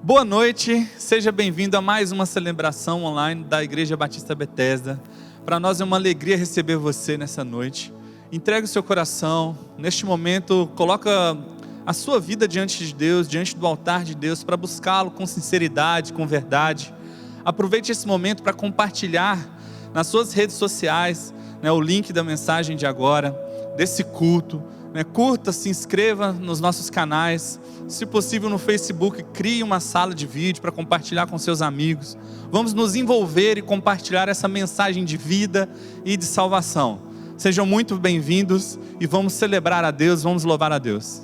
Boa noite, seja bem-vindo a mais uma celebração online da Igreja Batista Bethesda. Para nós é uma alegria receber você nessa noite. Entregue o seu coração, neste momento coloca a sua vida diante de Deus, diante do altar de Deus, para buscá-lo com sinceridade, com verdade. Aproveite esse momento para compartilhar nas suas redes sociais, o link da mensagem de agora, desse culto. Curta, se inscreva nos nossos canais, se possível no Facebook, crie uma sala de vídeo para compartilhar com seus amigos. Vamos nos envolver e compartilhar essa mensagem de vida e de salvação. Sejam muito bem-vindos e vamos celebrar a Deus, vamos louvar a Deus.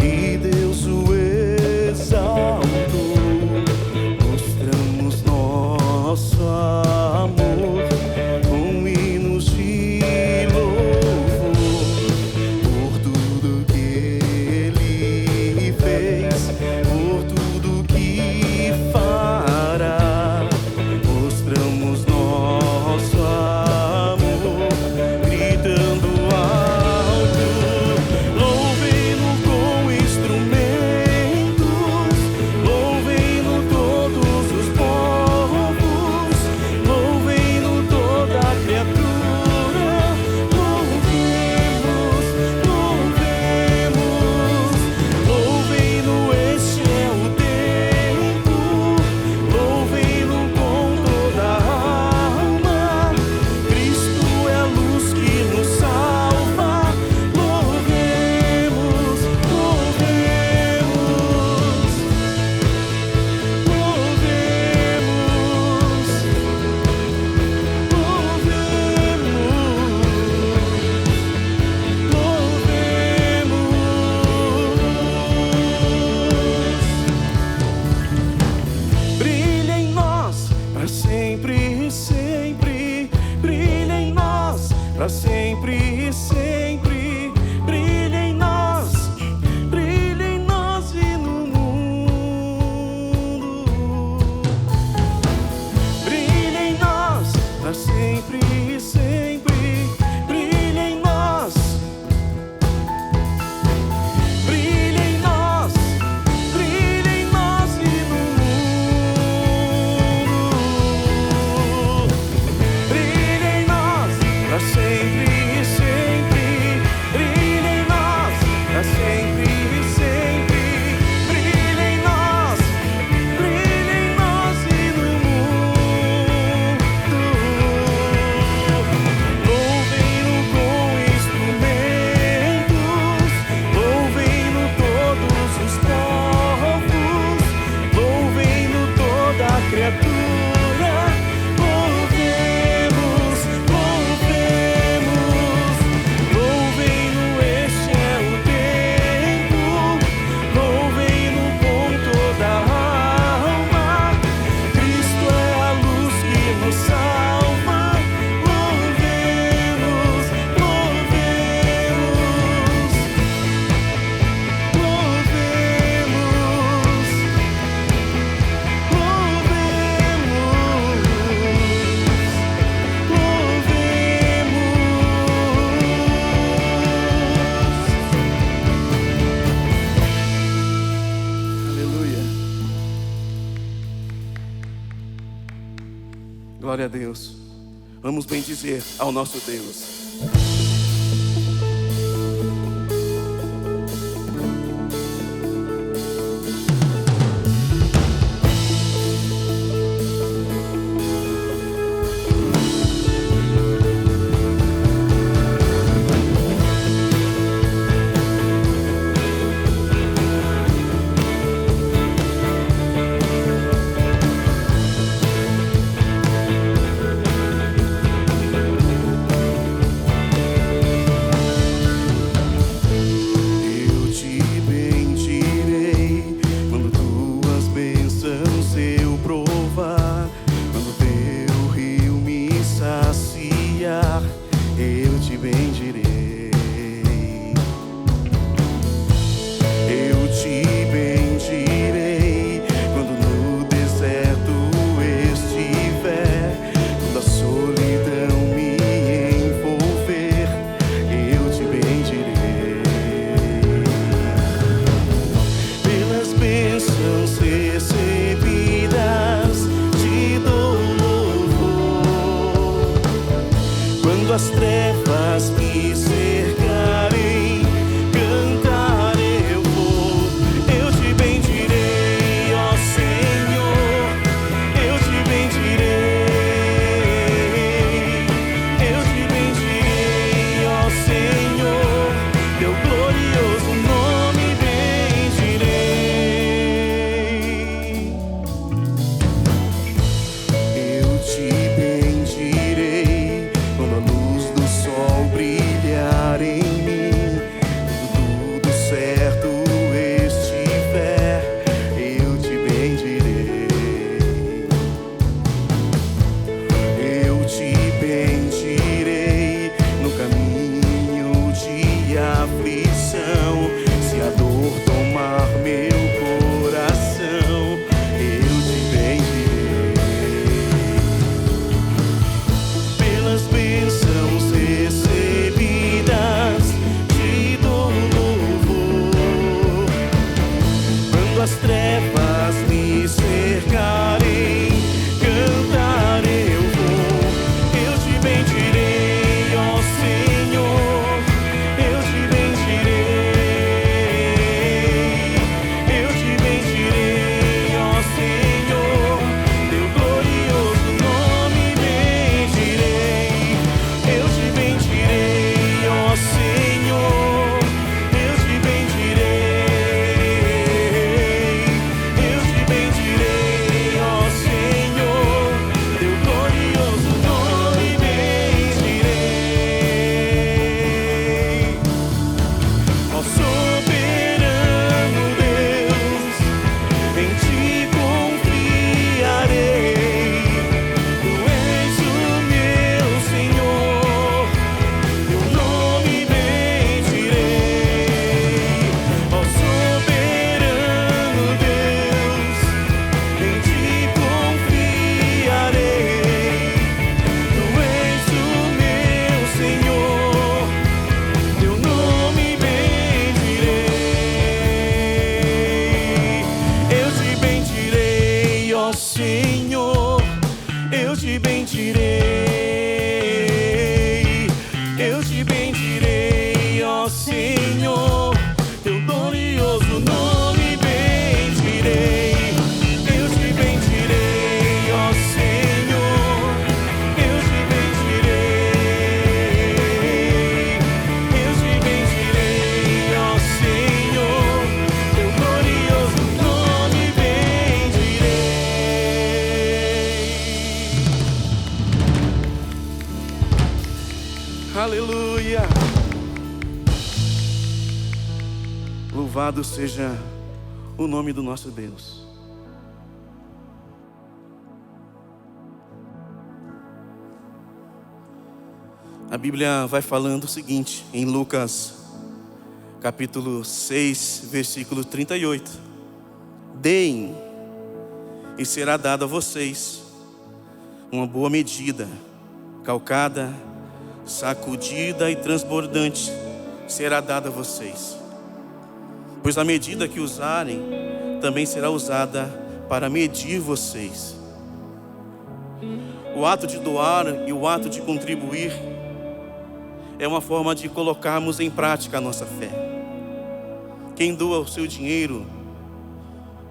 E Deus o exaltou. Glória a Deus. Vamos bendizer ao nosso Deus. Aleluia. Louvado seja o nome do nosso Deus. A Bíblia vai falando o seguinte, em Lucas, capítulo 6, versículo 38. Deem, e será dado a vocês uma boa medida, calcada, sacudida e transbordante, será dada a vocês. Pois a medida que usarem, também será usada para medir vocês. O ato de doar e o ato de contribuir é uma forma de colocarmos em prática a nossa fé. Quem doa o seu dinheiro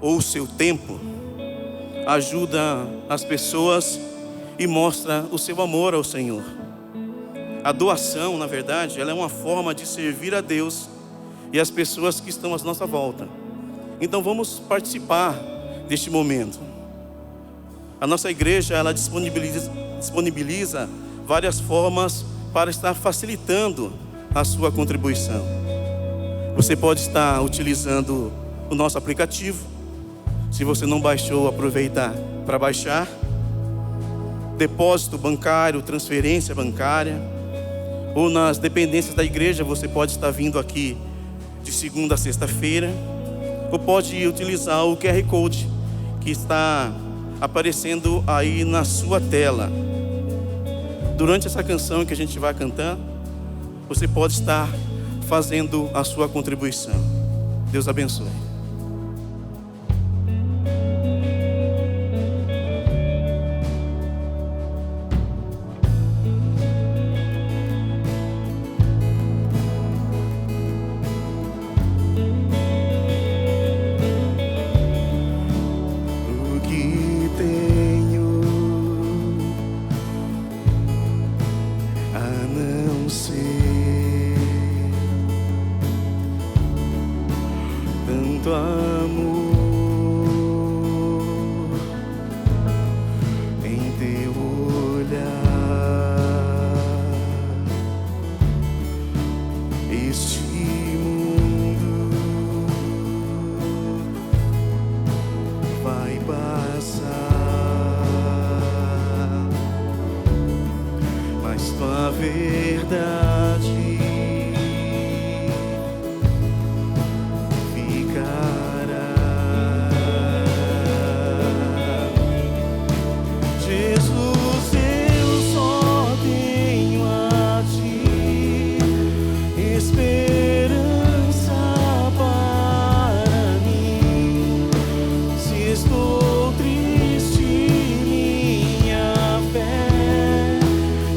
ou o seu tempo ajuda as pessoas e mostra o seu amor ao Senhor. A doação, na verdade, ela é uma forma de servir a Deus e as pessoas que estão à nossa volta. Então vamos participar deste momento. A nossa igreja, ela disponibiliza várias formas para estar facilitando a sua contribuição. Você pode estar utilizando o nosso aplicativo. Se você não baixou, aproveita para baixar. Depósito bancário, transferência bancária. Ou nas dependências da igreja, você pode estar vindo aqui de segunda a sexta-feira. Ou pode utilizar o QR Code que está aparecendo aí na sua tela. Durante essa canção que a gente vai cantar, você pode estar fazendo a sua contribuição. Deus abençoe.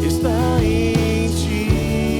Está em ti.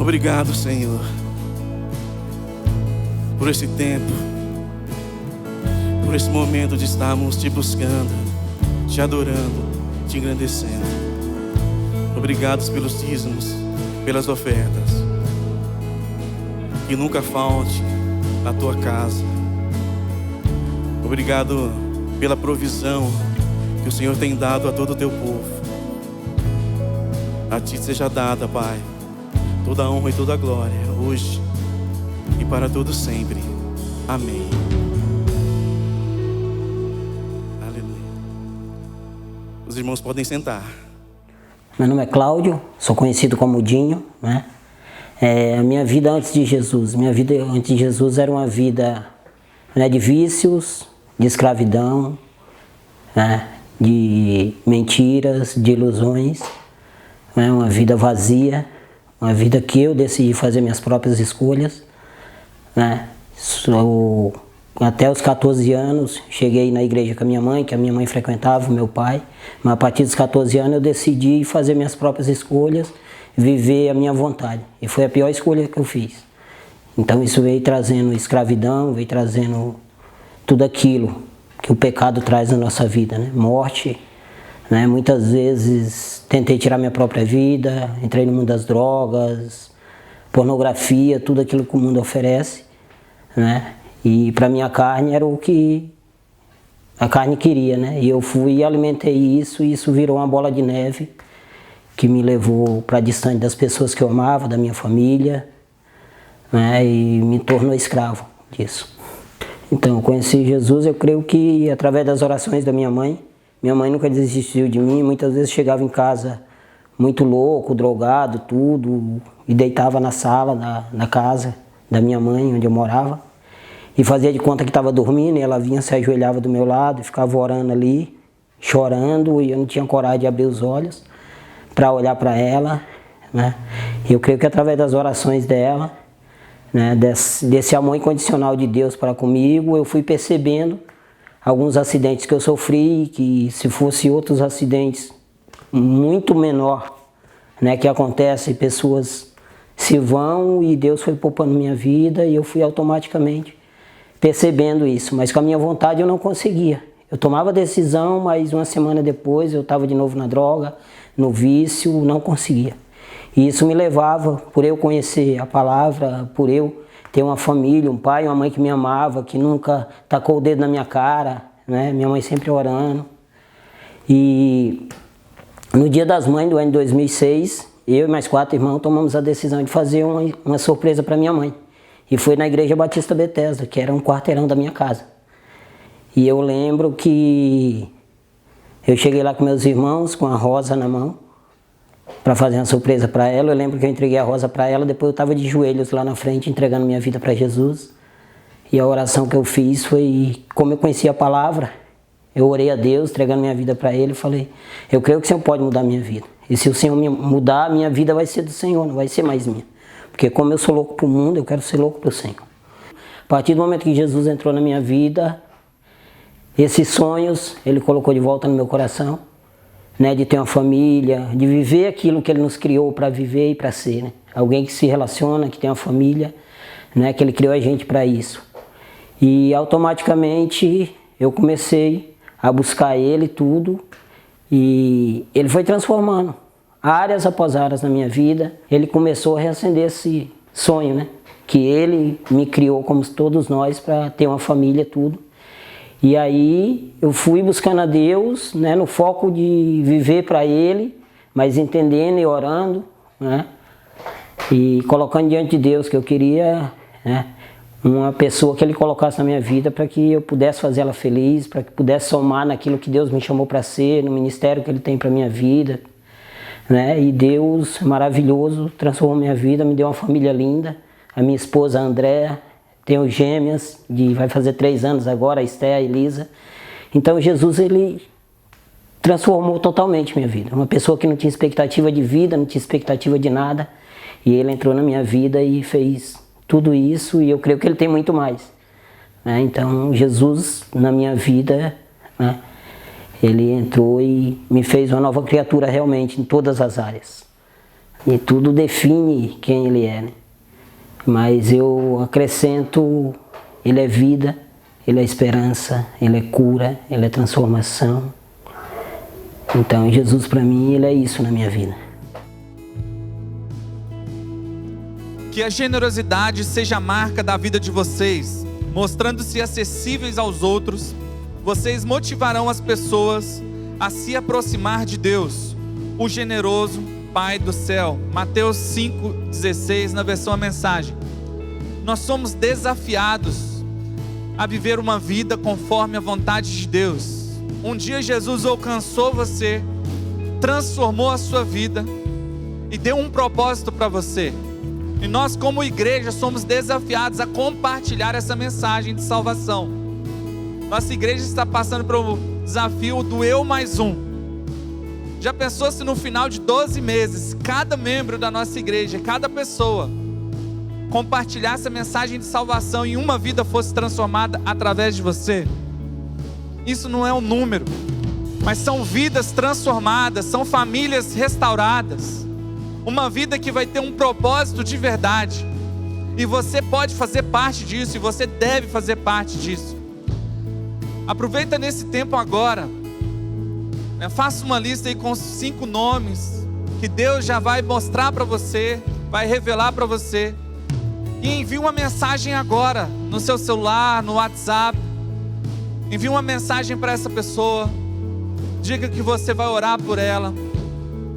Obrigado, Senhor, por esse tempo, por esse momento de estarmos te buscando, te adorando, te engrandecendo. Obrigado pelos dízimos, pelas ofertas. Que nunca falte a tua casa. Obrigado pela provisão que o Senhor tem dado a todo o teu povo. A ti seja dada, Pai, toda a honra e toda a glória, hoje e para todo sempre. Amém. Aleluia. Os irmãos podem sentar. Meu nome é Cláudio, sou conhecido como Dinho, né? A minha vida antes de Jesus, era uma vida, né, de vícios, de escravidão, né, de mentiras, de ilusões, né, uma vida vazia, uma vida que eu decidi fazer minhas próprias escolhas, né? Até os 14 anos, cheguei na igreja com a minha mãe, que a minha mãe frequentava, o meu pai, mas a partir dos 14 anos eu decidi fazer minhas próprias escolhas, viver a minha vontade, e foi a pior escolha que eu fiz. Então isso veio trazendo escravidão, veio trazendo tudo aquilo que o pecado traz na nossa vida, né? Morte, né? Muitas vezes tentei tirar minha própria vida, entrei no mundo das drogas, pornografia, tudo aquilo que o mundo oferece, né? E para minha carne era o que a carne queria, né? E eu fui e alimentei isso, e isso virou uma bola de neve que me levou para distante das pessoas que eu amava, da minha família, né? E me tornou escravo disso. Então, eu conheci Jesus, eu creio que através das orações da minha mãe nunca desistiu de mim, muitas vezes chegava em casa muito louco, drogado, tudo, e deitava na sala, na casa da minha mãe, onde eu morava, e fazia de conta que estava dormindo, e ela vinha, se ajoelhava do meu lado, e ficava orando ali, chorando, e eu não tinha coragem de abrir os olhos para olhar para ela, né? E eu creio que através das orações dela, né, desse amor incondicional de Deus para comigo, eu fui percebendo alguns acidentes que eu sofri, que se fosse outros acidentes muito menor, né, que acontecem, pessoas se vão, e Deus foi poupando minha vida, e eu fui automaticamente percebendo isso, mas com a minha vontade eu não conseguia. Eu tomava decisão, mas uma semana depois eu estava de novo na droga, no vício, não conseguia. E isso me levava, por eu conhecer a palavra, por eu ter uma família, um pai, uma mãe que me amava, que nunca tacou o dedo na minha cara, né? Minha mãe sempre orando. E no Dia das Mães do ano de 2006, eu e mais 4 irmãos tomamos a decisão de fazer uma surpresa para minha mãe. E foi na Igreja Batista Bethesda, que era um quarteirão da minha casa. E eu lembro que eu cheguei lá com meus irmãos, com a rosa na mão, para fazer uma surpresa para ela. Eu lembro que eu entreguei a rosa para ela, depois eu estava de joelhos lá na frente, entregando minha vida para Jesus. E a oração que eu fiz foi, como eu conhecia a palavra, eu orei a Deus, entregando minha vida para Ele, e falei, eu creio que o Senhor pode mudar a minha vida. E se o Senhor me mudar, a minha vida vai ser do Senhor, não vai ser mais minha. Porque como eu sou louco para o mundo, eu quero ser louco para o Senhor. A partir do momento que Jesus entrou na minha vida, esses sonhos, Ele colocou de volta no meu coração, né, de ter uma família, de viver aquilo que Ele nos criou para viver e para ser, né? Alguém que se relaciona, que tem uma família, né, que Ele criou a gente para isso. E automaticamente eu comecei a buscar Ele tudo, e Ele foi transformando áreas após áreas na minha vida. Ele começou a reacender esse sonho, né, que Ele me criou, como todos nós, para ter uma família, tudo. E aí eu fui buscando a Deus, né, no foco de viver para Ele, mas entendendo e orando, né, e colocando diante de Deus que eu queria, né, uma pessoa que Ele colocasse na minha vida para que eu pudesse fazer ela feliz, para que pudesse somar naquilo que Deus me chamou para ser, no ministério que Ele tem para minha vida, né. E Deus, maravilhoso, transformou minha vida, me deu uma família linda, a minha esposa a Andréa, tenho gêmeas, vai fazer 3 anos agora, a Esté, a Elisa. Então Jesus, Ele transformou totalmente minha vida. Uma pessoa que não tinha expectativa de vida, não tinha expectativa de nada. E Ele entrou na minha vida e fez tudo isso, e eu creio que Ele tem muito mais, né? Então Jesus, na minha vida, né, Ele entrou e me fez uma nova criatura realmente, em todas as áreas. E tudo define quem Ele é, né? Mas eu acrescento, Ele é vida, Ele é esperança, Ele é cura, Ele é transformação. Então Jesus para mim, Ele é isso na minha vida. Que a generosidade seja a marca da vida de vocês, mostrando-se acessíveis aos outros. Vocês motivarão as pessoas a se aproximar de Deus, o generoso Pai do céu. Mateus 5,16 na versão A Mensagem. Nós somos desafiados a viver uma vida conforme a vontade de Deus. Um dia Jesus alcançou você, transformou a sua vida e deu um propósito para você. E nós, como igreja, somos desafiados a compartilhar essa mensagem de salvação. Nossa igreja está passando pelo desafio do eu mais um. Já pensou se no final de 12 meses, cada membro da nossa igreja, cada pessoa, compartilhasse a mensagem de salvação e uma vida fosse transformada através de você? Isso não é um número, mas são vidas transformadas, são famílias restauradas. Uma vida que vai ter um propósito de verdade. E você pode fazer parte disso, e você deve fazer parte disso. Aproveita nesse tempo agora, faça uma lista aí com 5 nomes que Deus já vai mostrar para você, vai revelar para você. E envie uma mensagem agora, no seu celular, no WhatsApp. Envie uma mensagem para essa pessoa. Diga que você vai orar por ela.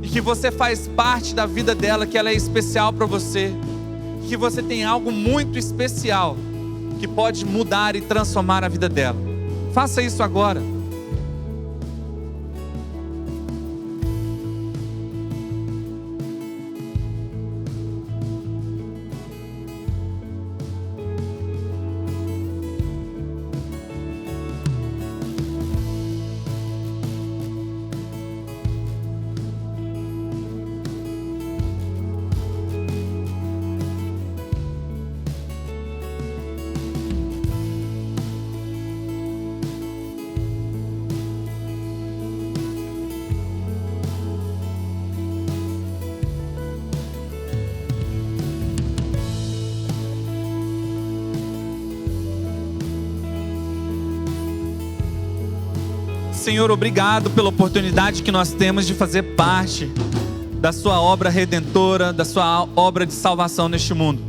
E que você faz parte da vida dela, que ela é especial para você. Que você tem algo muito especial que pode mudar e transformar a vida dela. Faça isso agora. Senhor, obrigado pela oportunidade que nós temos de fazer parte da sua obra redentora, da sua obra de salvação neste mundo.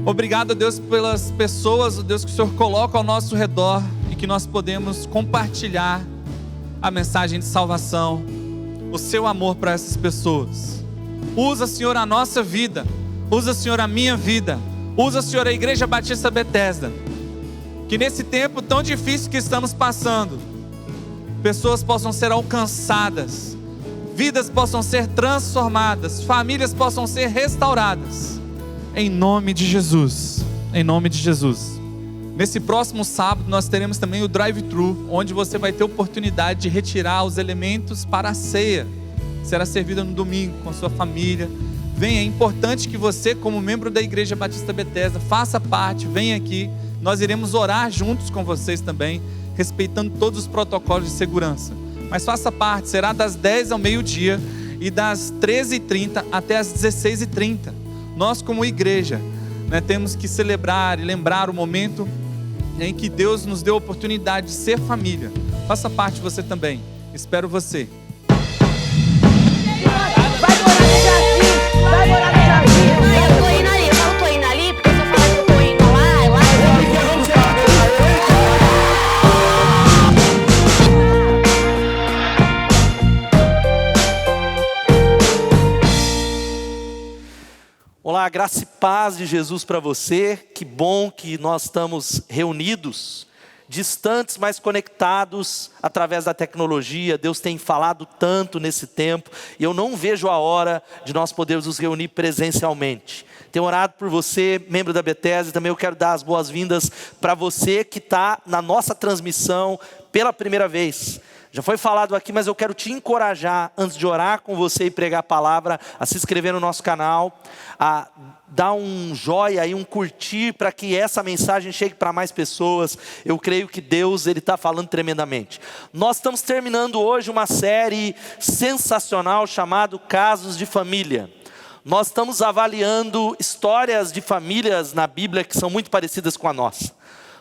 Obrigado, Deus, pelas pessoas, Deus, que o Senhor coloca ao nosso redor e que nós podemos compartilhar a mensagem de salvação, o seu amor para essas pessoas. Usa, Senhor, a nossa vida, usa, Senhor, a minha vida, usa, Senhor, a Igreja Batista Betesda, que nesse tempo tão difícil que estamos passando, pessoas possam ser alcançadas, vidas possam ser transformadas, famílias possam ser restauradas, em nome de Jesus, em nome de Jesus. Nesse próximo sábado nós teremos também o drive-thru, onde você vai ter oportunidade de retirar os elementos para a ceia, será servida no domingo com a sua família. Venha, é importante que você, como membro da Igreja Batista Betesda, faça parte, venha aqui, nós iremos orar juntos com vocês também, respeitando todos os protocolos de segurança. Mas faça parte, será das 10 ao meio-dia e das 13h30 até as 16h30. Nós, como igreja, temos que celebrar e lembrar o momento em que Deus nos deu a oportunidade de ser família. Faça parte você também. Espero você. Vai morar no jardim, vai morar no jardim. Eu tô indo ali, eu tô indo ali, porque se eu falar que eu tô indo lá Olá, graça e paz de Jesus para você. Que bom que nós estamos reunidos, distantes, mas conectados através da tecnologia. Deus tem falado tanto nesse tempo e eu não vejo a hora de nós podermos nos reunir presencialmente. Tenho orado por você, membro da Betesda. Também eu quero dar as boas-vindas para você que está na nossa transmissão pela primeira vez. Já foi falado aqui, mas eu quero te encorajar, antes de orar com você e pregar a palavra, a se inscrever no nosso canal, a dar um joia e um curtir para que essa mensagem chegue para mais pessoas. Eu creio que Deus está falando tremendamente. Nós estamos terminando hoje uma série sensacional chamada Casos de Família. Nós estamos avaliando histórias de famílias na Bíblia que são muito parecidas com a nossa.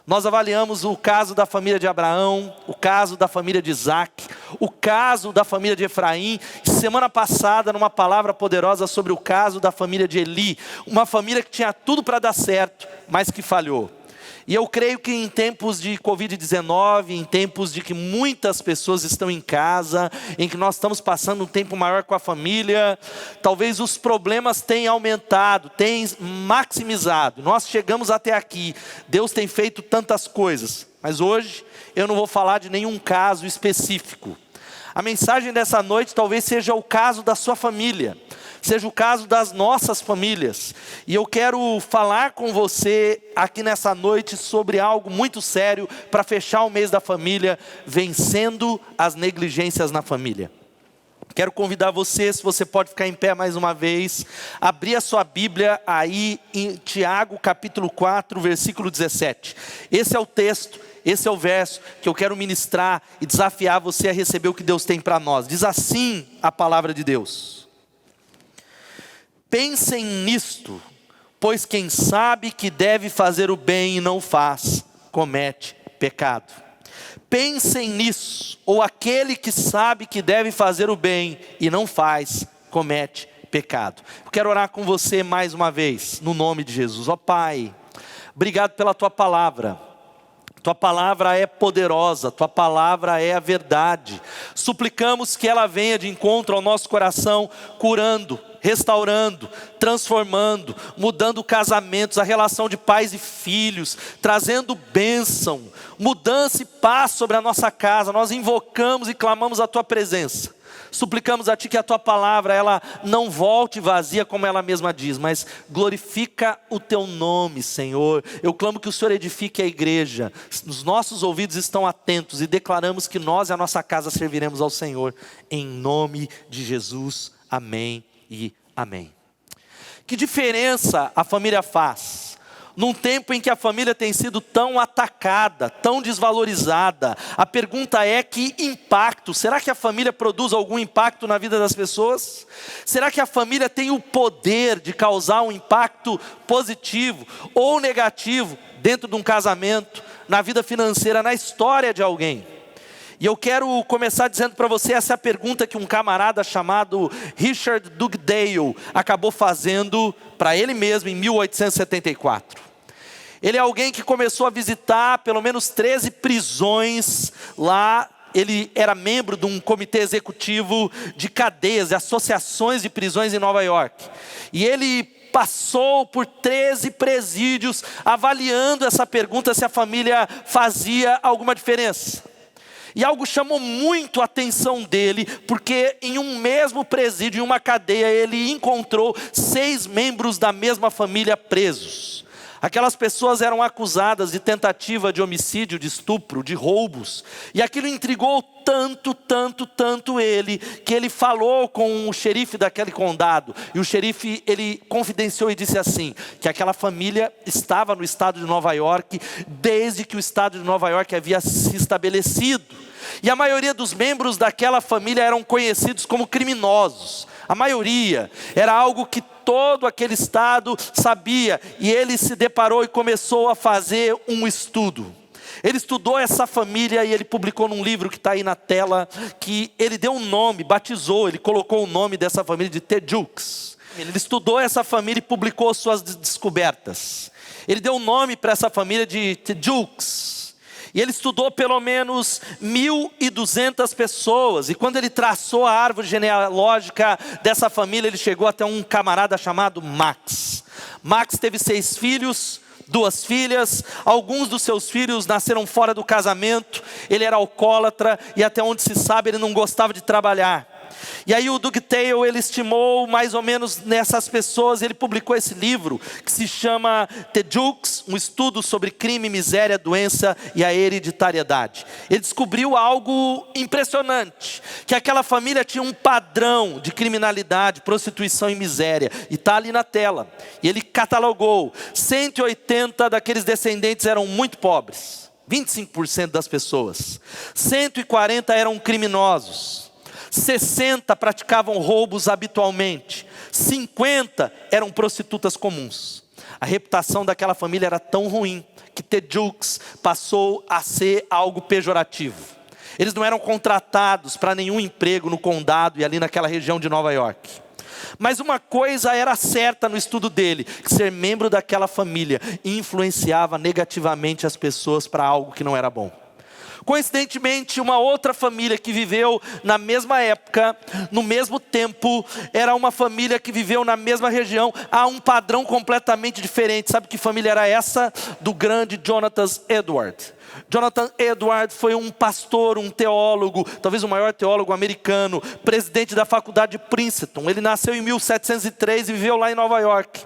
Nós avaliamos o caso da família de Abraão, o caso da família de Isaac, o caso da família de Efraim. Semana passada, numa palavra poderosa sobre o caso da família de Eli, uma família que tinha tudo para dar certo, mas que falhou. E eu creio que em tempos de Covid-19, em tempos de que muitas pessoas estão em casa, em que nós estamos passando um tempo maior com a família, talvez os problemas tenham aumentado, tenham maximizado. Nós chegamos até aqui, Deus tem feito tantas coisas, mas hoje eu não vou falar de nenhum caso específico. A mensagem dessa noite talvez seja o caso da sua família, seja o caso das nossas famílias. E eu quero falar com você aqui nessa noite sobre algo muito sério para fechar o mês da família, vencendo as negligências na família. Quero convidar você, se você pode ficar em pé mais uma vez, abrir a sua Bíblia aí em Tiago capítulo 4, versículo 17. Esse é o texto, esse é o verso que eu quero ministrar e desafiar você a receber o que Deus tem para nós. Diz assim a palavra de Deus: pensem nisto, pois quem sabe que deve fazer o bem e não faz, comete pecado. Pensem nisso, ou aquele que sabe que deve fazer o bem e não faz, comete pecado. Eu quero orar com você mais uma vez, no nome de Jesus. Ó Pai, obrigado pela Tua palavra. Tua palavra é poderosa, Tua palavra é a verdade. Suplicamos que ela venha de encontro ao nosso coração, curando, restaurando, transformando, mudando casamentos, a relação de pais e filhos, trazendo bênção, mudança e paz sobre a nossa casa. Nós invocamos e clamamos a Tua presença. Suplicamos a Ti que a Tua palavra, ela não volte vazia como ela mesma diz, mas glorifica o Teu nome, Senhor. Eu clamo que o Senhor edifique a igreja. Os nossos ouvidos estão atentos e declaramos que nós e a nossa casa serviremos ao Senhor. Em nome de Jesus, amém e amém. Que diferença a família faz? Num tempo em que a família tem sido tão atacada, tão desvalorizada, a pergunta é: que impacto? Será que a família produz algum impacto na vida das pessoas? Será que a família tem o poder de causar um impacto positivo ou negativo dentro de um casamento, na vida financeira, na história de alguém? E eu quero começar dizendo para você essa pergunta que um camarada chamado Richard Dugdale acabou fazendo para ele mesmo em 1874. Ele é alguém que começou a visitar pelo menos 13 prisões lá. Ele era membro de um comitê executivo de cadeias, de associações de prisões em Nova York. E ele passou por 13 presídios avaliando essa pergunta se a família fazia alguma diferença. E algo chamou muito a atenção dele, porque em um mesmo presídio, em uma cadeia, ele encontrou 6 membros da mesma família presos. Aquelas pessoas eram acusadas de tentativa de homicídio, de estupro, de roubos. E aquilo intrigou tanto ele, que ele falou com o xerife daquele condado. E o xerife, ele confidenciou e disse assim, que aquela família estava no estado de Nova York, desde que o estado de Nova York havia se estabelecido. E a maioria dos membros daquela família eram conhecidos como criminosos. A maioria era algo que todo aquele estado sabia. E ele se deparou e começou a fazer um estudo. Ele estudou essa família e ele publicou num livro que está aí na tela, que ele deu um nome, batizou, ele colocou o nome dessa família de The Jukes. Ele estudou essa família e publicou suas descobertas. Ele deu um nome para essa família de The Jukes. E ele estudou pelo menos 1.200 pessoas. E quando ele traçou a árvore genealógica dessa família, ele chegou até um camarada chamado Max. Max teve 6 filhos, 2 filhas. Alguns dos seus filhos nasceram fora do casamento. Ele era alcoólatra e até onde se sabe ele não gostava de trabalhar. E aí o Doug Taylor, ele estimou mais ou menos nessas pessoas, ele publicou esse livro que se chama The Jukes, um estudo sobre crime, miséria, doença e a hereditariedade. Ele descobriu algo impressionante, que aquela família tinha um padrão de criminalidade, prostituição e miséria, e está ali na tela. E ele catalogou, 180 daqueles descendentes eram muito pobres, 25% das pessoas, 140 eram criminosos, 60 praticavam roubos habitualmente, 50 eram prostitutas comuns. A reputação daquela família era tão ruim que The Jukes passou a ser algo pejorativo. Eles não eram contratados para nenhum emprego no condado e ali naquela região de Nova York. Mas uma coisa era certa no estudo dele, que ser membro daquela família influenciava negativamente as pessoas para algo que não era bom. Coincidentemente, uma outra família que viveu na mesma época, no mesmo tempo, era uma família que viveu na mesma região, há um padrão completamente diferente. Sabe que família era essa? Do grande Jonathan Edwards. Jonathan Edwards foi um pastor, um teólogo, talvez o maior teólogo americano, presidente da faculdade de Princeton. Ele nasceu em 1703 e viveu lá em Nova York.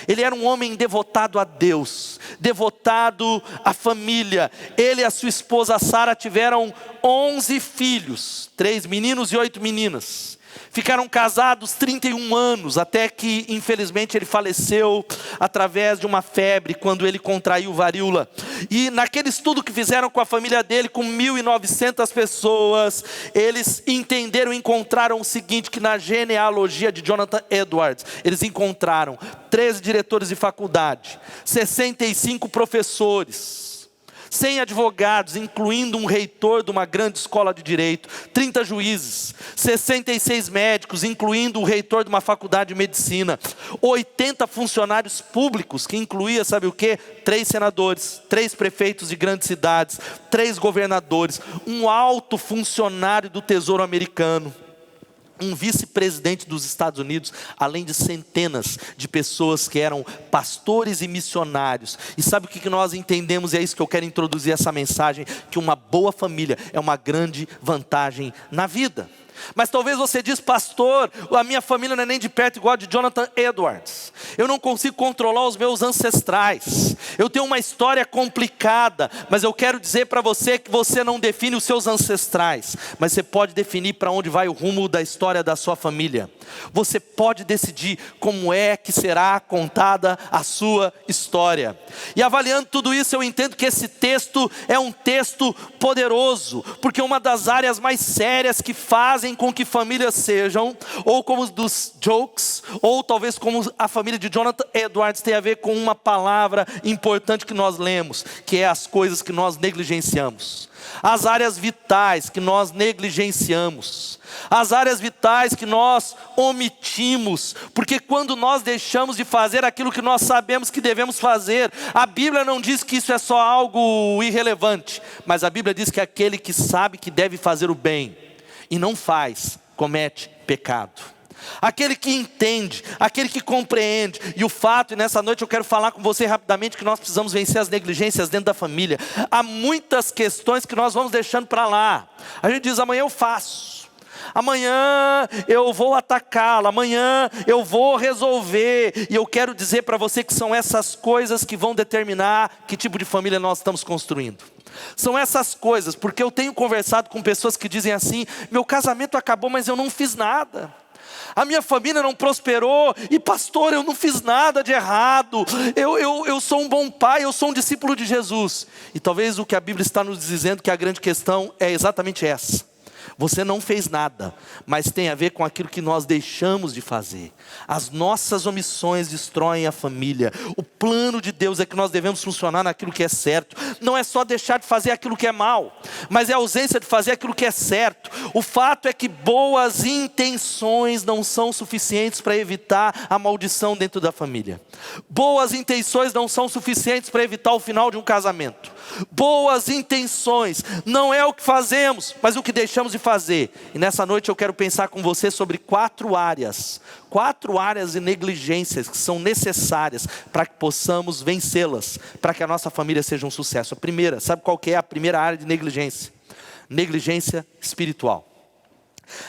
Ele era um homem devotado a Deus, devotado à família. Ele e a sua esposa Sara tiveram 11 filhos, 3 meninos e 8 meninas. Ficaram casados 31 anos, até que infelizmente ele faleceu através de uma febre, quando ele contraiu varíola. E naquele estudo que fizeram com a família dele, com 1.900 pessoas, eles entenderam, encontraram o seguinte, que na genealogia de Jonathan Edwards, eles encontraram 13 diretores de faculdade, 65 professores, 100 advogados, incluindo um reitor de uma grande escola de direito, 30 juízes, 66 médicos, incluindo o reitor de uma faculdade de medicina, 80 funcionários públicos, que incluía, sabe o quê? 3 senadores, 3 prefeitos de grandes cidades, 3 governadores, um alto funcionário do Tesouro Americano, um vice-presidente dos Estados Unidos, além de centenas de pessoas que eram pastores e missionários. E sabe o que nós entendemos, e é isso que eu quero introduzir essa mensagem, que uma boa família é uma grande vantagem na vida. Mas talvez você diz, pastor, a minha família não é nem de perto igual a de Jonathan Edwards. Eu não consigo controlar os meus ancestrais. Eu tenho uma história complicada, mas eu quero dizer para você que você não define os seus ancestrais, mas você pode definir para onde vai o rumo da história da sua família. Você pode decidir como é que será contada a sua história. E avaliando tudo isso, eu entendo que esse texto é um texto poderoso, porque uma das áreas mais sérias que fazem com que famílias sejam, ou como os dos Jokes, ou talvez como a família de Jonathan Edwards, tem a ver com uma palavra importante que nós lemos, que é as coisas que nós negligenciamos. As áreas vitais que nós negligenciamos, as áreas vitais que nós omitimos, porque quando nós deixamos de fazer aquilo que nós sabemos que devemos fazer, a Bíblia não diz que isso é só algo irrelevante, mas a Bíblia diz que aquele que sabe que deve fazer o bem e não faz, comete pecado. Aquele que entende, aquele que compreende. E o fato, e nessa noite eu quero falar com você rapidamente, que nós precisamos vencer as negligências dentro da família. Há muitas questões que nós vamos deixando para lá. A gente diz, amanhã eu faço, amanhã eu vou atacá-la, amanhã eu vou resolver. E eu quero dizer para você que são essas coisas que vão determinar que tipo de família nós estamos construindo. São essas coisas, porque eu tenho conversado com pessoas que dizem assim, meu casamento acabou, mas eu não fiz nada. A minha família não prosperou, e pastor, eu não fiz nada de errado, eu sou um bom pai, eu sou um discípulo de Jesus. E talvez o que a Bíblia está nos dizendo, que a grande questão é exatamente essa. Você não fez nada, mas tem a ver com aquilo que nós deixamos de fazer. As nossas omissões destroem a família. O plano de Deus é que nós devemos funcionar naquilo que é certo. Não é só deixar de fazer aquilo que é mal, mas é a ausência de fazer aquilo que é certo. O fato é que boas intenções não são suficientes para evitar a maldição dentro da família. Boas intenções não são suficientes para evitar o final de um casamento. Boas intenções não é o que fazemos, mas o que deixamos de fazer. E nessa noite eu quero pensar com você sobre 4 áreas de negligências que são necessárias para que possamos vencê-las, para que a nossa família seja um sucesso. A primeira, sabe qual que é a primeira área de negligência? Negligência espiritual.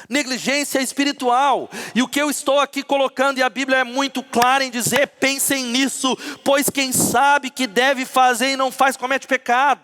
Negligência espiritual. E o que eu estou aqui colocando, e a Bíblia é muito clara em dizer, pensem nisso, pois quem sabe que deve fazer e não faz, comete pecado.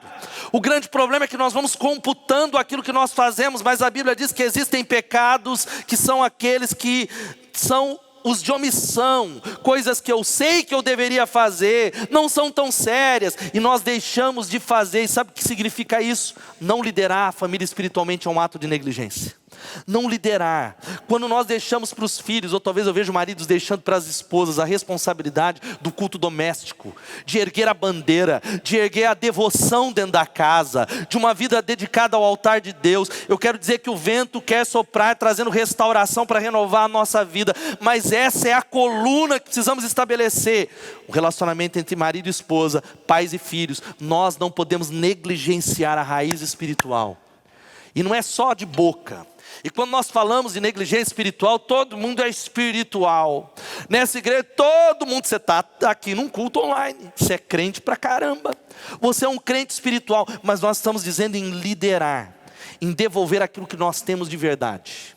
O grande problema é que nós vamos computando aquilo que nós fazemos, mas a Bíblia diz que existem pecados que são aqueles que são os de omissão, coisas que eu sei que eu deveria fazer, não são tão sérias, e nós deixamos de fazer. E sabe o que significa isso? Não liderar a família espiritualmente é um ato de negligência. Não liderar, quando nós deixamos para os filhos, ou talvez eu vejo maridos deixando para as esposas a responsabilidade do culto doméstico, de erguer a bandeira, de erguer a devoção dentro da casa, de uma vida dedicada ao altar de Deus. Eu quero dizer que o vento quer soprar, trazendo restauração para renovar a nossa vida, mas essa é a coluna que precisamos estabelecer. O relacionamento entre marido e esposa, pais e filhos. Nós não podemos negligenciar a raiz espiritual, e não é só de boca. E quando nós falamos de negligência espiritual, todo mundo é espiritual. Nessa igreja, todo mundo, você está aqui num culto online, você é crente pra caramba. Você é um crente espiritual, mas nós estamos dizendo em liderar, em devolver aquilo que nós temos de verdade.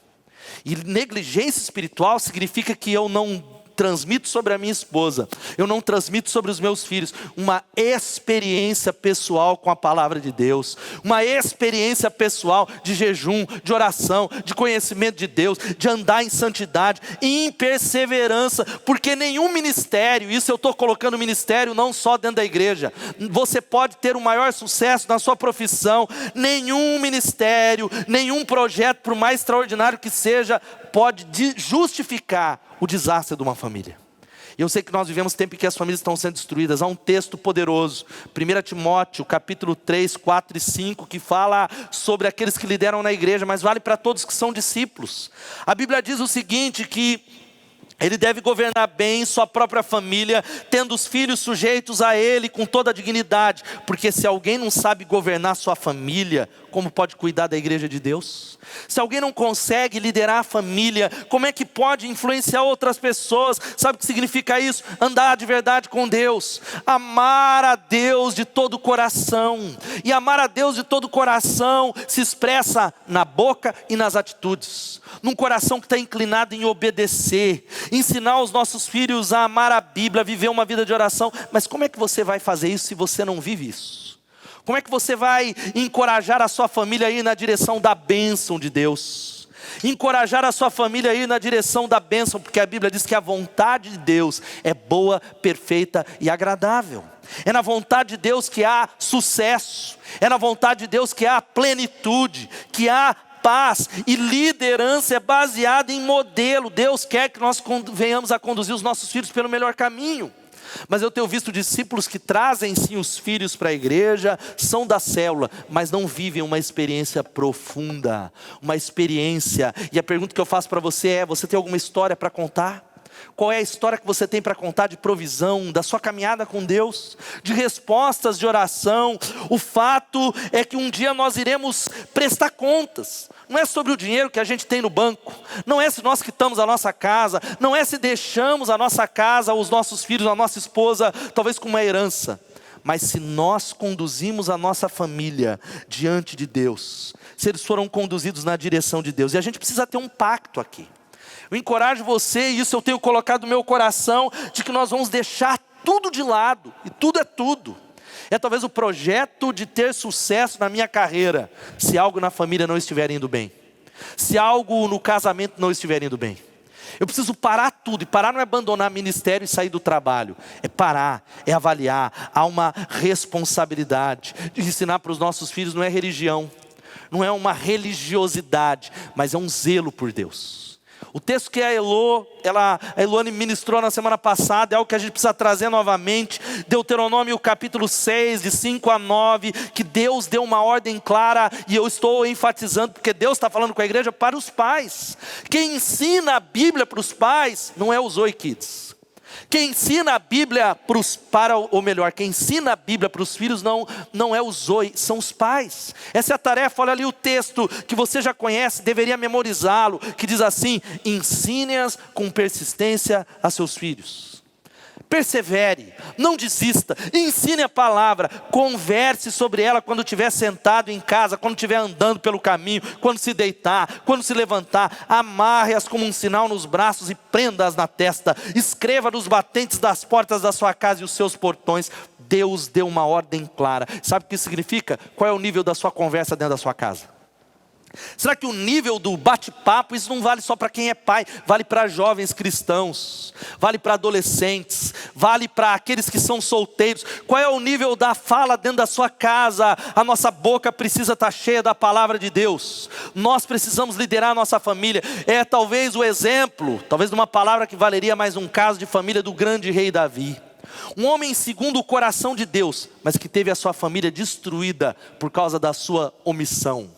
E negligência espiritual significa que eu não transmito sobre a minha esposa, eu não transmito sobre os meus filhos uma experiência pessoal com a palavra de Deus, uma experiência pessoal de jejum, de oração, de conhecimento de Deus, de andar em santidade, em perseverança, porque nenhum ministério, isso eu estou colocando ministério não só dentro da igreja, você pode ter o maior sucesso na sua profissão, nenhum ministério, nenhum projeto, por mais extraordinário que seja, pode justificar o desastre de uma família. E eu sei que nós vivemos tempo em que as famílias estão sendo destruídas. Há um texto poderoso, 1 Timóteo, capítulo 3, 4 e 5, que fala sobre aqueles que lideram na igreja, mas vale para todos que são discípulos. A Bíblia diz o seguinte, que ele deve governar bem sua própria família, tendo os filhos sujeitos a ele com toda a dignidade. Porque se alguém não sabe governar sua família, como pode cuidar da igreja de Deus? Se alguém não consegue liderar a família, como é que pode influenciar outras pessoas? Sabe o que significa isso? Andar de verdade com Deus, amar a Deus de todo o coração. E amar a Deus de todo o coração se expressa na boca e nas atitudes. Num coração que está inclinado em obedecer, ensinar os nossos filhos a amar a Bíblia, a viver uma vida de oração. Mas como é que você vai fazer isso se você não vive isso? Como é que você vai encorajar a sua família a ir na direção da bênção de Deus? Encorajar a sua família a ir na direção da bênção, porque a Bíblia diz que a vontade de Deus é boa, perfeita e agradável. É na vontade de Deus que há sucesso, é na vontade de Deus que há plenitude, que há paz, e liderança é baseada em modelo. Deus quer que nós venhamos a conduzir os nossos filhos pelo melhor caminho. Mas eu tenho visto discípulos que trazem sim os filhos para a igreja, são da célula, mas não vivem uma experiência profunda, uma experiência. E a pergunta que eu faço para você é: você tem alguma história para contar? Qual é a história que você tem para contar de provisão, da sua caminhada com Deus, de respostas de oração? O fato é que um dia nós iremos prestar contas. Não é sobre o dinheiro que a gente tem no banco, não é se nós quitamos a nossa casa, não é se deixamos a nossa casa, os nossos filhos, a nossa esposa, talvez com uma herança. Mas se nós conduzimos a nossa família diante de Deus, se eles foram conduzidos na direção de Deus, e a gente precisa ter um pacto aqui. Eu encorajo você, e isso eu tenho colocado no meu coração, de que nós vamos deixar tudo de lado, e tudo é tudo. É talvez o projeto de ter sucesso na minha carreira, se algo na família não estiver indo bem, se algo no casamento não estiver indo bem. Eu preciso parar tudo, e parar não é abandonar ministério e sair do trabalho, é parar, é avaliar. Há uma responsabilidade de ensinar para os nossos filhos, não é religião, não é uma religiosidade, mas é um zelo por Deus. O texto que a Eloane ministrou na semana passada é algo que a gente precisa trazer novamente. Deuteronômio capítulo 6, de 5 a 9, que Deus deu uma ordem clara, e eu estou enfatizando, porque Deus está falando com a igreja para os pais. Quem ensina a Bíblia para os pais não é o Zoe Kids. Quem ensina a Bíblia quem ensina a Bíblia para os filhos não é o Zoe, são os pais. Essa é a tarefa. Olha ali o texto que você já conhece, deveria memorizá-lo, que diz assim: ensine-as com persistência a seus filhos. Persevere, não desista, ensine a palavra, converse sobre ela quando estiver sentado em casa, quando estiver andando pelo caminho, quando se deitar, quando se levantar. Amarre-as como um sinal nos braços e prenda-as na testa. Escreva nos batentes das portas da sua casa e os seus portões. Deus deu uma ordem clara. Sabe o que isso significa? Qual é o nível da sua conversa dentro da sua casa? Será que o nível do bate-papo, isso não vale só para quem é pai, vale para jovens cristãos, vale para adolescentes, vale para aqueles que são solteiros? Qual é o nível da fala dentro da sua casa? A nossa boca precisa estar cheia da palavra de Deus. Nós precisamos liderar a nossa família. É talvez o exemplo, talvez de uma palavra que valeria mais um caso de família do grande rei Davi. Um homem segundo o coração de Deus, mas que teve a sua família destruída por causa da sua omissão,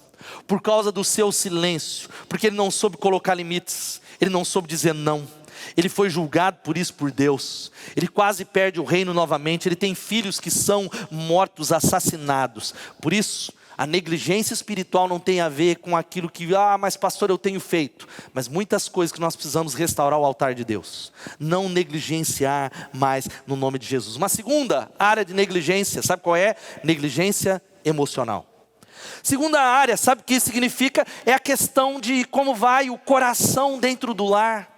por causa do seu silêncio, porque ele não soube colocar limites, ele não soube dizer não. Ele foi julgado por isso por Deus. Ele quase perde o reino novamente. Ele tem filhos que são mortos, assassinados. Por isso, a negligência espiritual não tem a ver com aquilo que, mas pastor, eu tenho feito. Mas muitas coisas que nós precisamos restaurar o altar de Deus. Não negligenciar mais no nome de Jesus. Uma segunda área de negligência, sabe qual é? Negligência emocional. Segunda área, sabe o que isso significa? É a questão de como vai o coração dentro do lar.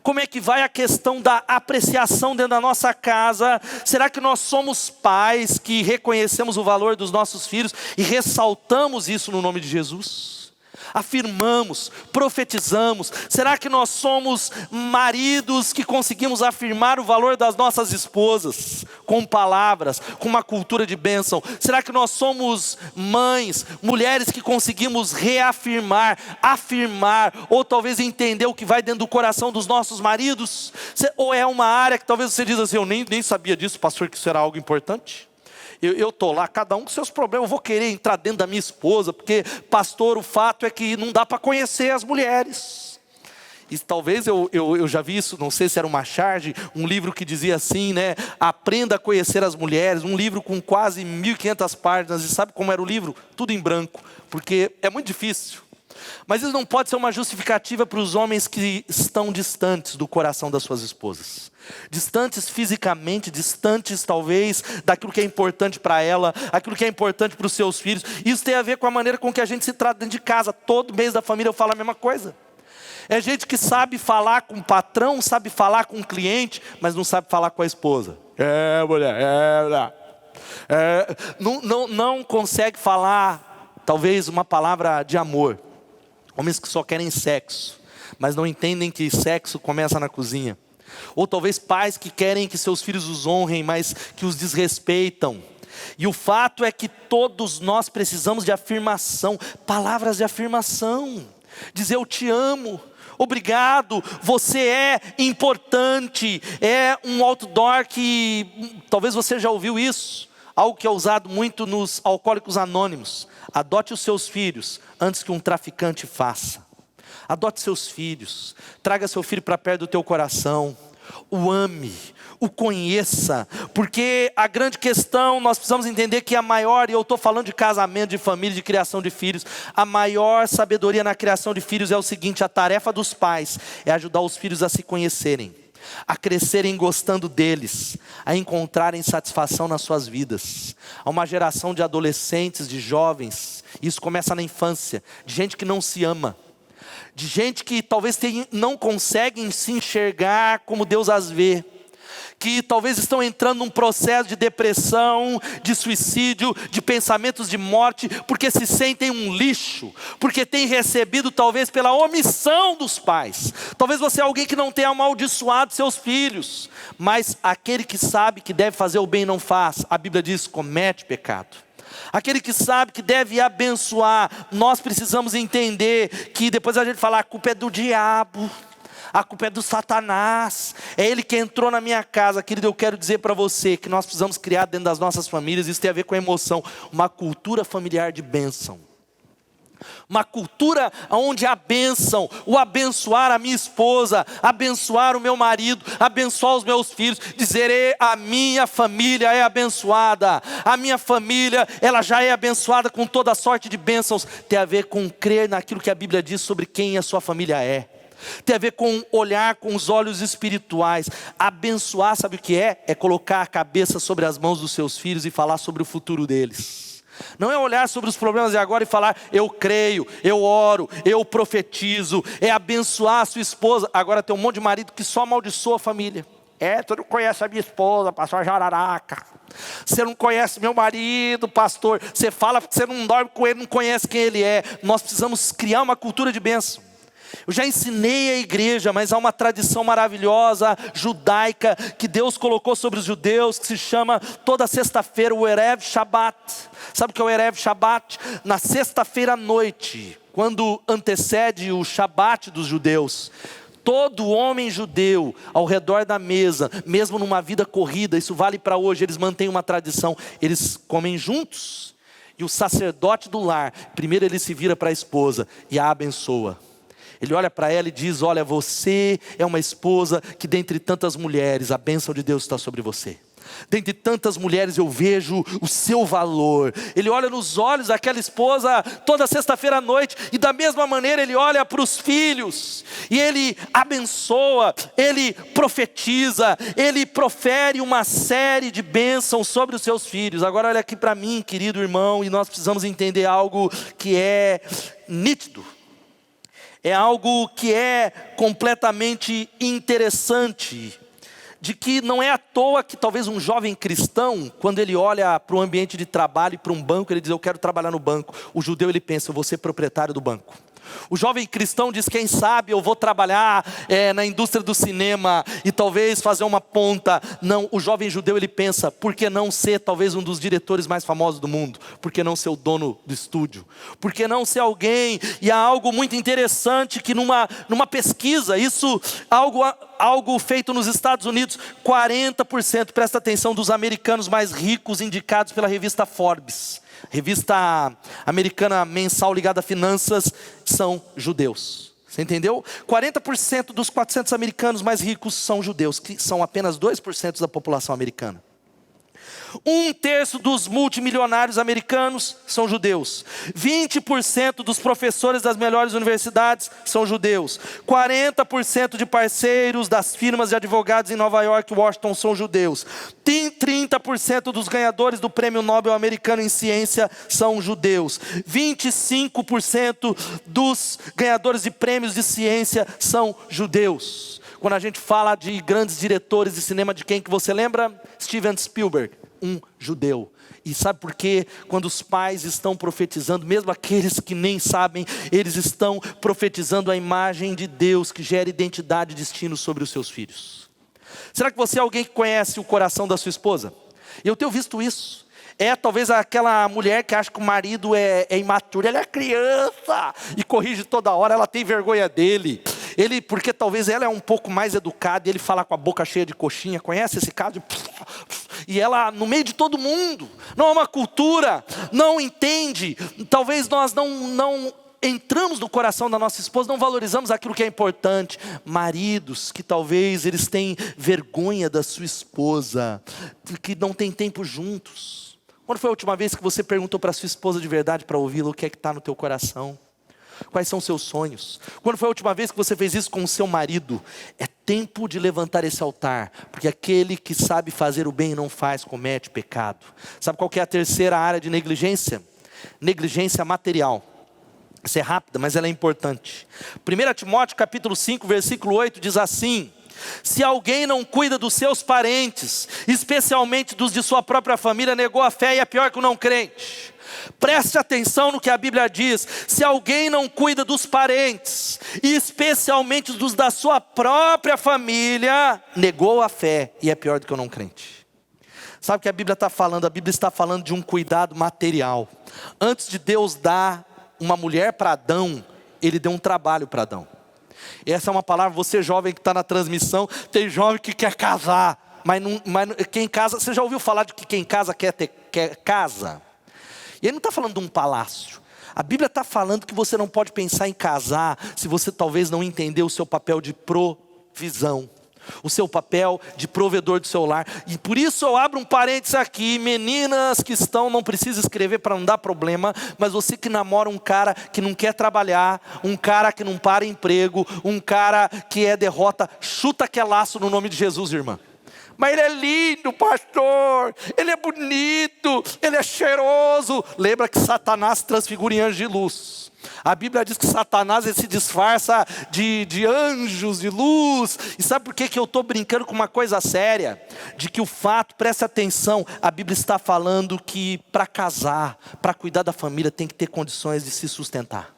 Como é que vai a questão da apreciação dentro da nossa casa? Será que nós somos pais que reconhecemos o valor dos nossos filhos e ressaltamos isso no nome de Jesus? Afirmamos, profetizamos. Será que nós somos maridos que conseguimos afirmar o valor das nossas esposas com palavras, com uma cultura de bênção? Será que nós somos mães, mulheres que conseguimos reafirmar, afirmar, ou talvez entender o que vai dentro do coração dos nossos maridos? Ou é uma área que talvez você diz assim, eu nem sabia disso, pastor, que isso era algo importante? Eu estou lá, cada um com seus problemas, eu vou querer entrar dentro da minha esposa, porque pastor, o fato é que não dá para conhecer as mulheres. E talvez eu já vi isso, não sei se era uma charge, um livro que dizia assim, né? Aprenda a conhecer as mulheres, um livro com quase 1.500 páginas, e sabe como era o livro? Tudo em branco, porque é muito difícil. Mas isso não pode ser uma justificativa para os homens que estão distantes do coração das suas esposas. Distantes fisicamente, distantes talvez daquilo que é importante para ela, aquilo que é importante para os seus filhos. Isso tem a ver com a maneira com que a gente se trata dentro de casa. Todo mês da família eu falo a mesma coisa. É gente que sabe falar com o patrão, sabe falar com o cliente, mas não sabe falar com a esposa. Mulher. Não consegue falar talvez uma palavra de amor. Homens que só querem sexo, mas não entendem que sexo começa na cozinha. Ou talvez pais que querem que seus filhos os honrem, mas que os desrespeitam. E o fato é que todos nós precisamos de afirmação, palavras de afirmação. Dizer eu te amo, obrigado, você é importante. É um outdoor que talvez você já ouviu isso. Algo que é usado muito nos alcoólicos anônimos. Adote os seus filhos antes que um traficante faça. Adote seus filhos. Traga seu filho para perto do teu coração. O ame, o conheça. Porque a grande questão, nós precisamos entender que a maior, e eu estou falando de casamento, de família, de criação de filhos. A maior sabedoria na criação de filhos é o seguinte: a tarefa dos pais é ajudar os filhos a se conhecerem, a crescerem gostando deles, a encontrarem satisfação nas suas vidas. Há uma geração de adolescentes, de jovens, isso começa na infância, de gente que não se ama, de gente que talvez não conseguem se enxergar como Deus as vê, que talvez estão entrando num processo de depressão, de suicídio, de pensamentos de morte, porque se sentem um lixo, porque têm recebido talvez pela omissão dos pais. Talvez você é alguém que não tenha amaldiçoado seus filhos, mas aquele que sabe que deve fazer o bem e não faz, a Bíblia diz, comete pecado. Aquele que sabe que deve abençoar, nós precisamos entender que depois a gente fala, a culpa é do diabo, a culpa é do Satanás, é ele que entrou na minha casa. Querido, eu quero dizer para você que nós precisamos criar dentro das nossas famílias, isso tem a ver com a emoção, uma cultura familiar de bênção. Uma cultura onde a bênção, o abençoar a minha esposa, abençoar o meu marido, abençoar os meus filhos, dizer a minha família é abençoada, a minha família ela já é abençoada com toda sorte de bênçãos, tem a ver com crer naquilo que a Bíblia diz sobre quem a sua família é. Tem a ver com olhar com os olhos espirituais. Abençoar, sabe o que é? É colocar a cabeça sobre as mãos dos seus filhos e falar sobre o futuro deles. Não é olhar sobre os problemas de agora e falar, eu creio, eu oro, eu profetizo. É abençoar a sua esposa. Agora tem um monte de marido que só amaldiçoa a família. Tu não conhece a minha esposa, pastor Jararaca. Você não conhece meu marido, pastor. Você fala porque você não dorme com ele, não conhece quem ele é. Nós precisamos criar uma cultura de bênção. Eu já ensinei a igreja, mas há uma tradição maravilhosa, judaica, que Deus colocou sobre os judeus, que se chama toda sexta-feira o Erev Shabbat. Sabe o que é o Erev Shabbat? Na sexta-feira à noite, quando antecede o Shabbat dos judeus, todo homem judeu ao redor da mesa, mesmo numa vida corrida, isso vale para hoje, eles mantêm uma tradição, eles comem juntos. E o sacerdote do lar, primeiro ele se vira para a esposa e a abençoa. Ele olha para ela e diz, olha, você é uma esposa que dentre tantas mulheres, a bênção de Deus está sobre você. Dentre tantas mulheres eu vejo o seu valor. Ele olha nos olhos daquela esposa toda sexta-feira à noite. E da mesma maneira ele olha para os filhos. E ele abençoa, ele profetiza, ele profere uma série de bênçãos sobre os seus filhos. Agora olha aqui para mim, querido irmão, e nós precisamos entender algo que é nítido. É algo que é completamente interessante, de que não é à toa que talvez um jovem cristão, quando ele olha para o ambiente de trabalho e para um banco, ele diz, eu quero trabalhar no banco. O judeu ele pensa, eu vou ser proprietário do banco. O jovem cristão diz, quem sabe eu vou trabalhar na indústria do cinema e talvez fazer uma ponta. Não, o jovem judeu ele pensa, por que não ser talvez um dos diretores mais famosos do mundo? Por que não ser o dono do estúdio? Por que não ser alguém? E há algo muito interessante que numa pesquisa, isso algo feito nos Estados Unidos, 40%, presta atenção, dos americanos mais ricos indicados pela revista Forbes, revista americana mensal ligada a finanças, são judeus. Você entendeu? 40% dos 400 americanos mais ricos são judeus, que são apenas 2% da população americana. 1/3 dos multimilionários americanos são judeus. 20% dos professores das melhores universidades são judeus. 40% de parceiros das firmas de advogados em Nova York e Washington são judeus. 30% dos ganhadores do Prêmio Nobel americano em ciência são judeus. 25% dos ganhadores de prêmios de ciência são judeus. Quando a gente fala de grandes diretores de cinema, de quem que você lembra? Steven Spielberg, um judeu. E sabe por quê? Quando os pais estão profetizando, mesmo aqueles que nem sabem, eles estão profetizando a imagem de Deus que gera identidade e destino sobre os seus filhos. Será que você é alguém que conhece o coração da sua esposa? Eu tenho visto isso. É talvez aquela mulher que acha que o marido é imaturo, ela é criança e corrige toda hora, ela tem vergonha dele. Porque talvez ela é um pouco mais educada e ele fala com a boca cheia de coxinha, conhece esse caso? E ela no meio de todo mundo, não é uma cultura, não entende, talvez nós não entramos no coração da nossa esposa, não valorizamos aquilo que é importante. Maridos que talvez eles têm vergonha da sua esposa, que não tem tempo juntos. Quando foi a última vez que você perguntou para sua esposa de verdade, para ouvi-la, o que é que está no teu coração? Quais são os seus sonhos? Quando foi a última vez que você fez isso com o seu marido? É tempo de levantar esse altar, porque aquele que sabe fazer o bem e não faz, comete pecado. Sabe qual que é a terceira área de negligência? Negligência material. Essa é rápida, mas ela é importante. 1 Timóteo capítulo 5, versículo 8 diz assim: se alguém não cuida dos seus parentes, especialmente dos de sua própria família, negou a fé e é pior que o não crente. Preste atenção no que a Bíblia diz. Se alguém não cuida dos parentes, e especialmente dos da sua própria família, negou a fé e é pior do que o não crente. Sabe o que a Bíblia está falando? A Bíblia está falando de um cuidado material. Antes de Deus dar uma mulher para Adão, Ele deu um trabalho para Adão. Essa é uma palavra, você jovem que está na transmissão, tem jovem que quer casar, mas quem casa, você já ouviu falar de que quem casa quer casa? E ele não está falando de um palácio. A Bíblia está falando que você não pode pensar em casar se você talvez não entender o seu papel de provisão. o seu papel de provedor do seu lar. E por isso eu abro um parênteses aqui, meninas que não precisa escrever para não dar problema, mas você que namora um cara que não quer trabalhar, um cara que não para emprego, um cara que é derrota, chuta que é laço no nome de Jesus, irmã. Mas ele é lindo, pastor, ele é bonito, ele é cheiroso. Lembra que Satanás transfigura em anjo de luz. A Bíblia diz que Satanás ele se disfarça de anjos de luz. E sabe por que eu estou brincando com uma coisa séria? De que o fato, preste atenção, a Bíblia está falando que para casar, para cuidar da família, tem que ter condições de se sustentar.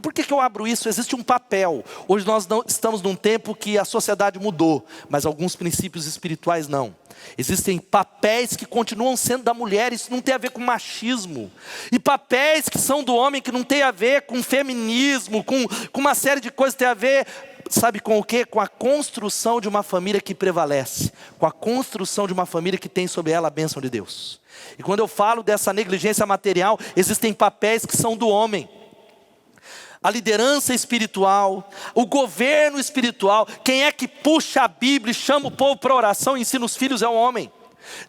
Por que eu abro isso? Existe um papel. Hoje nós estamos num tempo que a sociedade mudou, mas alguns princípios espirituais não. Existem papéis que continuam sendo da mulher, isso não tem a ver com machismo. E papéis que são do homem, que não tem a ver com feminismo, com uma série de coisas, tem a ver, sabe com o quê? Com a construção de uma família que prevalece, com a construção de uma família que tem sobre ela a bênção de Deus. E quando eu falo dessa negligência material, existem papéis que são do homem. A liderança espiritual, o governo espiritual, quem é que puxa a Bíblia e chama o povo para oração e ensina os filhos é o homem.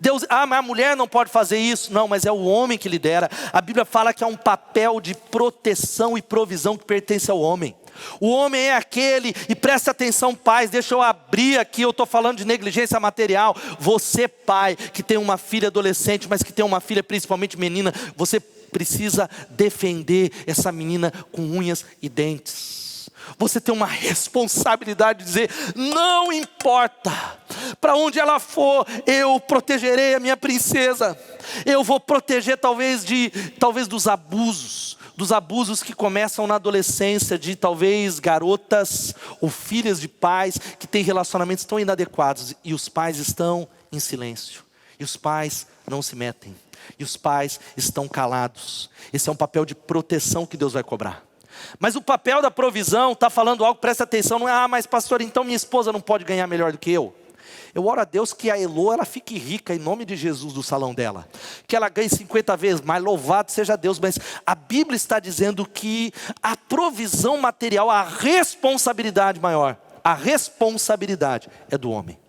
Deus, mas a mulher não pode fazer isso. Não, mas é o homem que lidera. A Bíblia fala que é um papel de proteção e provisão que pertence ao homem. O homem é aquele, e presta atenção pais, deixa eu abrir aqui, eu estou falando de negligência material. Você pai, que tem uma filha adolescente, mas que tem uma filha principalmente menina, você precisa defender essa menina com unhas e dentes. Você tem uma responsabilidade de dizer, não importa, para onde ela for, eu protegerei a minha princesa. Eu vou proteger talvez dos abusos que começam na adolescência, de talvez garotas ou filhas de pais que têm relacionamentos tão inadequados, e os pais estão em silêncio, e os pais não se metem, e os pais estão calados. Esse é um papel de proteção que Deus vai cobrar. Mas o papel da provisão está falando algo, presta atenção, não é, mas pastor, então minha esposa não pode ganhar melhor do que eu. Eu oro a Deus que a Elô, ela fique rica em nome de Jesus do salão dela. Que ela ganhe 50 vezes mais, louvado seja Deus. Mas a Bíblia está dizendo que a provisão material, a responsabilidade maior, a responsabilidade é do homem.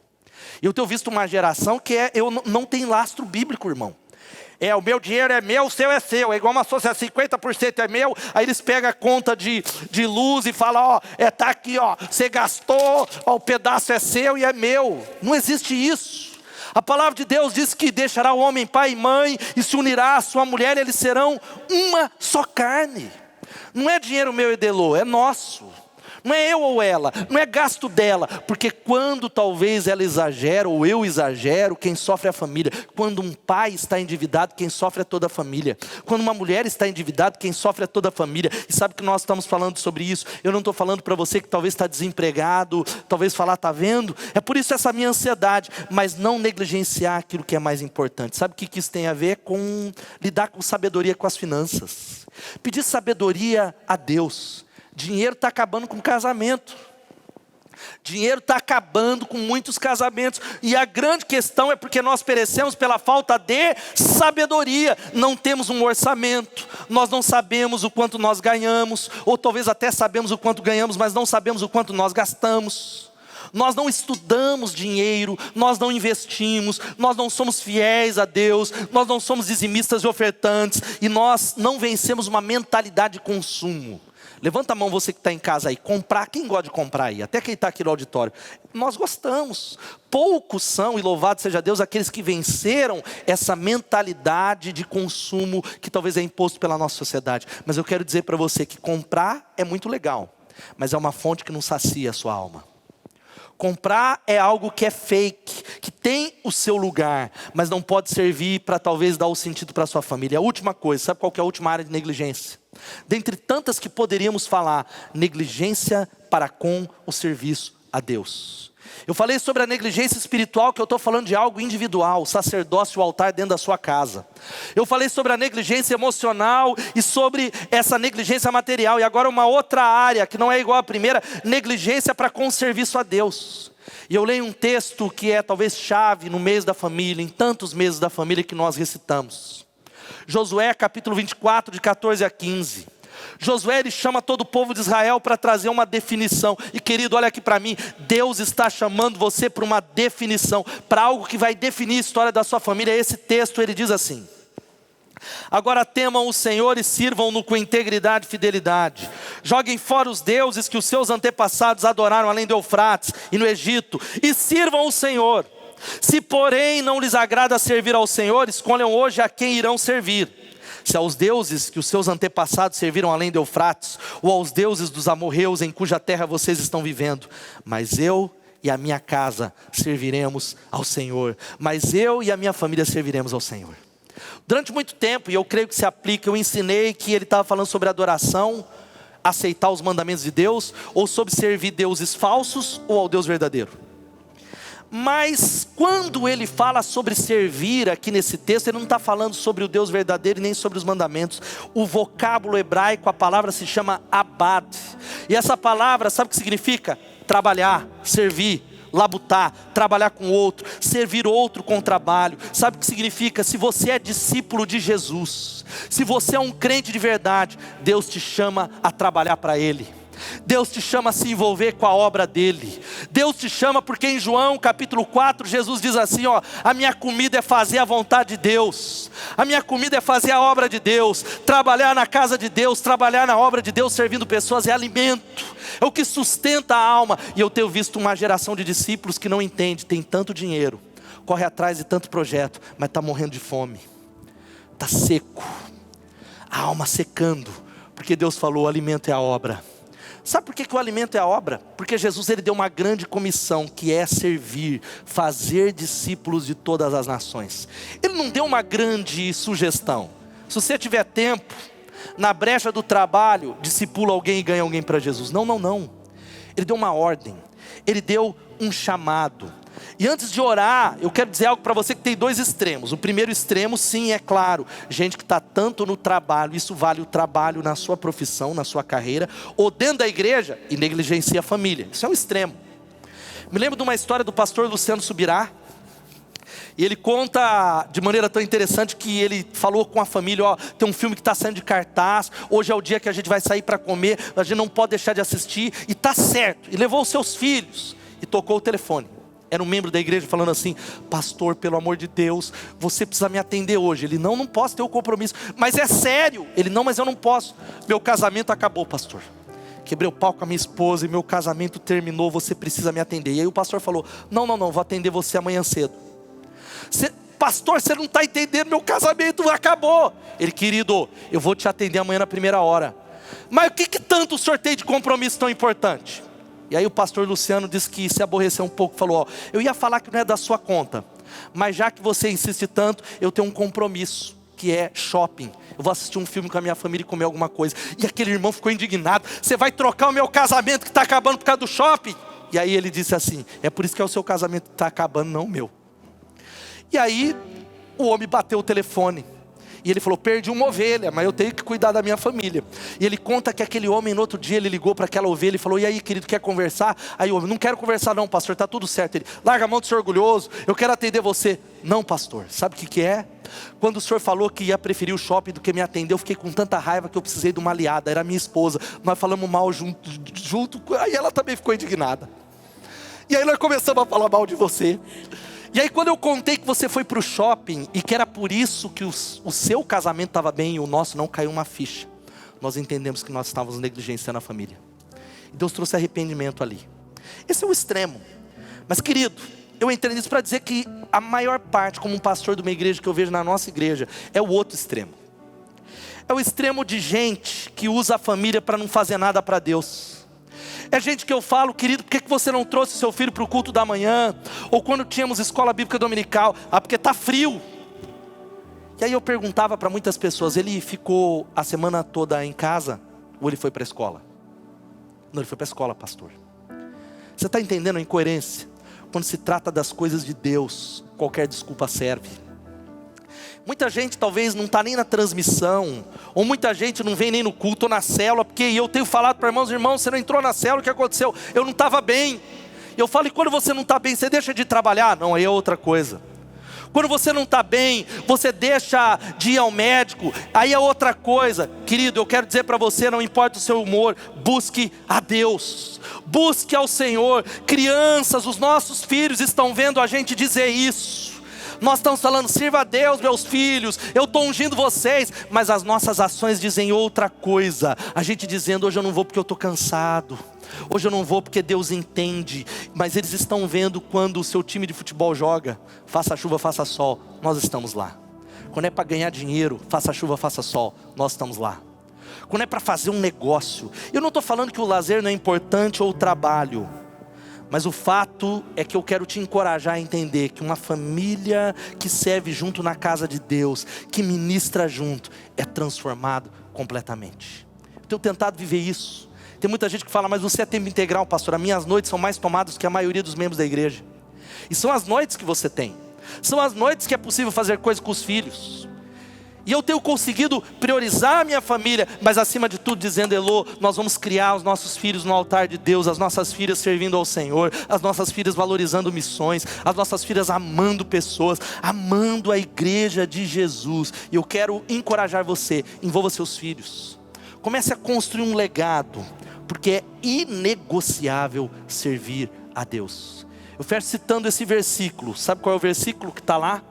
Eu tenho visto uma geração que não tem lastro bíblico, irmão. O meu dinheiro é meu, o seu é seu. É igual uma sociedade, 50% é meu. Aí eles pegam a conta de luz e falam, tá aqui, você gastou, o pedaço é seu e é meu. Não existe isso. A palavra de Deus diz que deixará o homem pai e mãe e se unirá à sua mulher, e eles serão uma só carne. Não é dinheiro meu e Delô, é nosso. Não é eu ou ela, não é gasto dela, porque quando talvez ela exagera ou eu exagero, quem sofre é a família. Quando um pai está endividado, quem sofre é toda a família. Quando uma mulher está endividada, quem sofre é toda a família. E sabe que nós estamos falando sobre isso? Eu não estou falando para você que talvez está desempregado, talvez falar, está vendo? É por isso essa minha ansiedade, mas não negligenciar aquilo que é mais importante. Sabe o que isso tem a ver? Com lidar com sabedoria com as finanças. Pedir sabedoria a Deus. Dinheiro está acabando com casamento. Dinheiro está acabando com muitos casamentos. E a grande questão é porque nós perecemos pela falta de sabedoria. Não temos um orçamento. Nós não sabemos o quanto nós ganhamos. Ou talvez até sabemos o quanto ganhamos, mas não sabemos o quanto nós gastamos. Nós não estudamos dinheiro, nós não investimos, nós não somos fiéis a Deus, nós não somos dizimistas e ofertantes, e nós não vencemos uma mentalidade de consumo. Levanta a mão você que está em casa aí, comprar, quem gosta de comprar aí? Até quem está aqui no auditório. Nós gostamos. Poucos são, e louvado seja Deus, aqueles que venceram essa mentalidade de consumo que talvez é imposto pela nossa sociedade. Mas eu quero dizer para você que comprar é muito legal, mas é uma fonte que não sacia a sua alma. Comprar é algo que é fake, que tem o seu lugar, mas não pode servir para talvez dar o sentido para a sua família. A última coisa, sabe qual que é a última área de negligência? Dentre tantas que poderíamos falar, negligência para com o serviço a Deus. Eu falei sobre a negligência espiritual, que eu estou falando de algo individual, o sacerdócio, o altar dentro da sua casa. Eu falei sobre a negligência emocional e sobre essa negligência material. E agora uma outra área, que não é igual à primeira, negligência para com o serviço a Deus. E eu leio um texto que é talvez chave no mês da família, em tantos meses da família que nós recitamos. Josué capítulo 24, de 14 a 15. Josué, ele chama todo o povo de Israel para trazer uma definição. E querido, olha aqui para mim, Deus está chamando você para uma definição, para algo que vai definir a história da sua família. Esse texto, ele diz assim: agora temam o Senhor e sirvam-no com integridade e fidelidade. Joguem fora os deuses que os seus antepassados adoraram além do Eufrates e no Egito, e sirvam o Senhor. Se porém não lhes agrada servir ao Senhor, escolham hoje a quem irão servir. Se aos deuses que os seus antepassados serviram além do Eufrates, ou aos deuses dos amorreus em cuja terra vocês estão vivendo. Mas eu e a minha casa serviremos ao Senhor. Mas eu e a minha família serviremos ao Senhor. Durante muito tempo, e eu creio que se aplica, eu ensinei que ele estava falando sobre adoração, aceitar os mandamentos de Deus, ou sobre servir deuses falsos ou ao Deus verdadeiro. Mas quando ele fala sobre servir aqui nesse texto, ele não está falando sobre o Deus verdadeiro e nem sobre os mandamentos. O vocábulo hebraico, a palavra se chama abad. E essa palavra, sabe o que significa? Trabalhar, servir, labutar, trabalhar com outro, servir outro com trabalho. Sabe o que significa? Se você é discípulo de Jesus, se você é um crente de verdade, Deus te chama a trabalhar para Ele. Deus te chama a se envolver com a obra dele. Deus te chama porque em João capítulo 4, Jesus diz assim, ó: a minha comida é fazer a vontade de Deus. A minha comida é fazer a obra de Deus. Trabalhar na casa de Deus, trabalhar na obra de Deus, servindo pessoas, é alimento, é o que sustenta a alma. E eu tenho visto uma geração de discípulos que não entende, tem tanto dinheiro, corre atrás de tanto projeto, mas está morrendo de fome, está seco, a alma secando, porque Deus falou: o alimento é a obra. Sabe por que o alimento é a obra? Porque Jesus, ele deu uma grande comissão, que é servir, fazer discípulos de todas as nações. Ele não deu uma grande sugestão: se você tiver tempo, na brecha do trabalho, discipula alguém e ganha alguém para Jesus. Não, não, não. Ele deu uma ordem, ele deu um chamado. E antes de orar, eu quero dizer algo para você que tem dois extremos. O primeiro extremo, sim, é claro, gente que está tanto no trabalho, isso vale o trabalho na sua profissão, na sua carreira, ou dentro da igreja, e negligencia a família. Isso é um extremo. Me lembro de uma história do pastor Luciano Subirá, e ele conta de maneira tão interessante que ele falou com a família: ó, tem um filme que está saindo de cartaz, hoje é o dia que a gente vai sair para comer, a gente não pode deixar de assistir, e está certo. E levou os seus filhos, e tocou o telefone. Era um membro da igreja falando assim: pastor, pelo amor de Deus, você precisa me atender hoje. Ele: não posso ter o compromisso. Mas é sério? Ele: não, mas eu não posso. Meu casamento acabou, pastor. Quebrei o pau com a minha esposa e meu casamento terminou, você precisa me atender. E aí o pastor falou: não, vou atender você amanhã cedo. Pastor, você não está entendendo, meu casamento acabou. Ele: querido, eu vou te atender amanhã na primeira hora. Mas o que tanto o senhor tem de compromisso tão importante? E aí o pastor Luciano disse que se aborreceu um pouco, falou: ó, eu ia falar que não é da sua conta, mas já que você insiste tanto, eu tenho um compromisso, que é shopping. Eu vou assistir um filme com a minha família e comer alguma coisa. E aquele irmão ficou indignado: você vai trocar o meu casamento que está acabando por causa do shopping? E aí ele disse assim: é por isso que é o seu casamento que está acabando, não o meu. E aí o homem bateu o telefone. E ele falou: perdi uma ovelha, mas eu tenho que cuidar da minha família. E ele conta que aquele homem, no outro dia, ele ligou para aquela ovelha e falou: e aí, querido, quer conversar? Aí o homem: não quero conversar não, pastor, está tudo certo. Ele: larga a mão de ser orgulhoso, eu quero atender você. Não, pastor, sabe o que é? Quando o senhor falou que ia preferir o shopping do que me atender, eu fiquei com tanta raiva que eu precisei de uma aliada, era minha esposa. Nós falamos mal junto, aí ela também ficou indignada. E aí nós começamos a falar mal de você. E aí quando eu contei que você foi para o shopping e que era por isso que o seu casamento estava bem e o nosso não, caiu uma ficha. Nós entendemos que nós estávamos negligenciando a família. E Deus trouxe arrependimento ali. Esse é o extremo. Mas querido, eu entrei nisso para dizer que a maior parte, como um pastor de uma igreja que eu vejo na nossa igreja, é o outro extremo. É o extremo de gente que usa a família para não fazer nada para Deus. É gente que eu falo: querido, por que você não trouxe seu filho para o culto da manhã? Ou quando tínhamos escola bíblica dominical: ah, porque está frio. E aí eu perguntava para muitas pessoas: ele ficou a semana toda em casa? Ou ele foi para a escola? Não, ele foi para a escola, pastor. Você está entendendo a incoerência? Quando se trata das coisas de Deus, qualquer desculpa serve. Muita gente talvez não está nem na transmissão, ou muita gente não vem nem no culto ou na célula, porque eu tenho falado para irmãos: você não entrou na célula, o que aconteceu? Eu não estava bem. Eu falo: e quando você não está bem, você deixa de trabalhar? Não, aí é outra coisa. Quando você não está bem, você deixa de ir ao médico. Aí é outra coisa. Querido, eu quero dizer para você, não importa o seu humor, busque a Deus. Busque ao Senhor. Crianças, os nossos filhos estão vendo a gente dizer isso. Nós estamos falando, sirva a Deus, meus filhos, eu estou ungindo vocês. Mas as nossas ações dizem outra coisa. A gente dizendo, hoje eu não vou porque eu estou cansado. Hoje eu não vou porque Deus entende. Mas eles estão vendo quando o seu time de futebol joga, faça chuva, faça sol, nós estamos lá. Quando é para ganhar dinheiro, faça chuva, faça sol, nós estamos lá. Quando é para fazer um negócio, eu não estou falando que o lazer não é importante ou o trabalho. Mas o fato é que eu quero te encorajar a entender que uma família que serve junto na casa de Deus, que ministra junto, é transformado completamente. Eu tenho tentado viver isso. Tem muita gente que fala, mas você é tempo integral, pastor. As minhas noites são mais tomadas que a maioria dos membros da igreja. E são as noites que você tem. São as noites que é possível fazer coisas com os filhos. E eu tenho conseguido priorizar a minha família, mas acima de tudo dizendo, Elô, nós vamos criar os nossos filhos no altar de Deus, as nossas filhas servindo ao Senhor, as nossas filhas valorizando missões, as nossas filhas amando pessoas, amando a igreja de Jesus. E eu quero encorajar você, envolva seus filhos. Comece a construir um legado, porque é inegociável servir a Deus. Eu fecho citando esse versículo. Sabe qual é o versículo que está lá?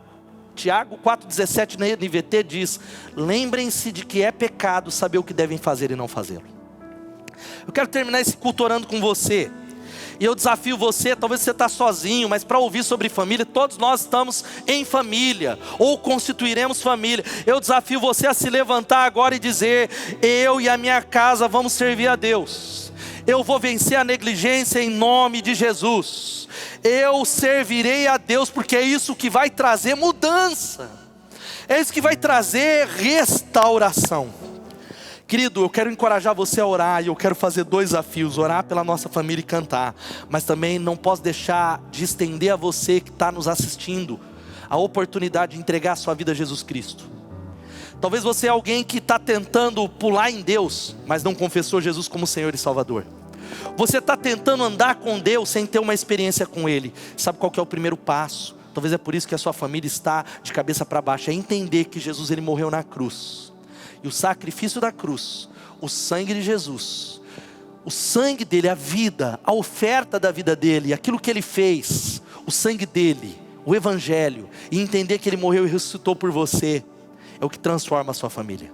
Tiago 4,17 na NVT diz, lembrem-se de que é pecado saber o que devem fazer e não fazê-lo. Eu quero terminar esse culto orando com você. E eu desafio você, talvez você está sozinho, mas para ouvir sobre família, todos nós estamos em família, ou constituiremos família. Eu desafio você a se levantar agora e dizer, eu e a minha casa vamos servir a Deus. Eu vou vencer a negligência em nome de Jesus. Eu servirei a Deus, porque é isso que vai trazer mudança. É isso que vai trazer restauração. Querido, eu quero encorajar você a orar. E eu quero fazer 2 desafios. Orar pela nossa família e cantar. Mas também não posso deixar de estender a você que está nos assistindo a oportunidade de entregar a sua vida a Jesus Cristo. Talvez você é alguém que está tentando pular em Deus, mas não confessou Jesus como Senhor e Salvador. Você está tentando andar com Deus sem ter uma experiência com Ele. Sabe qual que é o primeiro passo? Talvez é por isso que a sua família está de cabeça para baixo. É entender que Jesus ele morreu na cruz. E o sacrifício da cruz, o sangue de Jesus, o sangue dele, a vida, a oferta da vida dele, aquilo que ele fez, o sangue dele, o evangelho, e entender que ele morreu e ressuscitou por você, é o que transforma a sua família.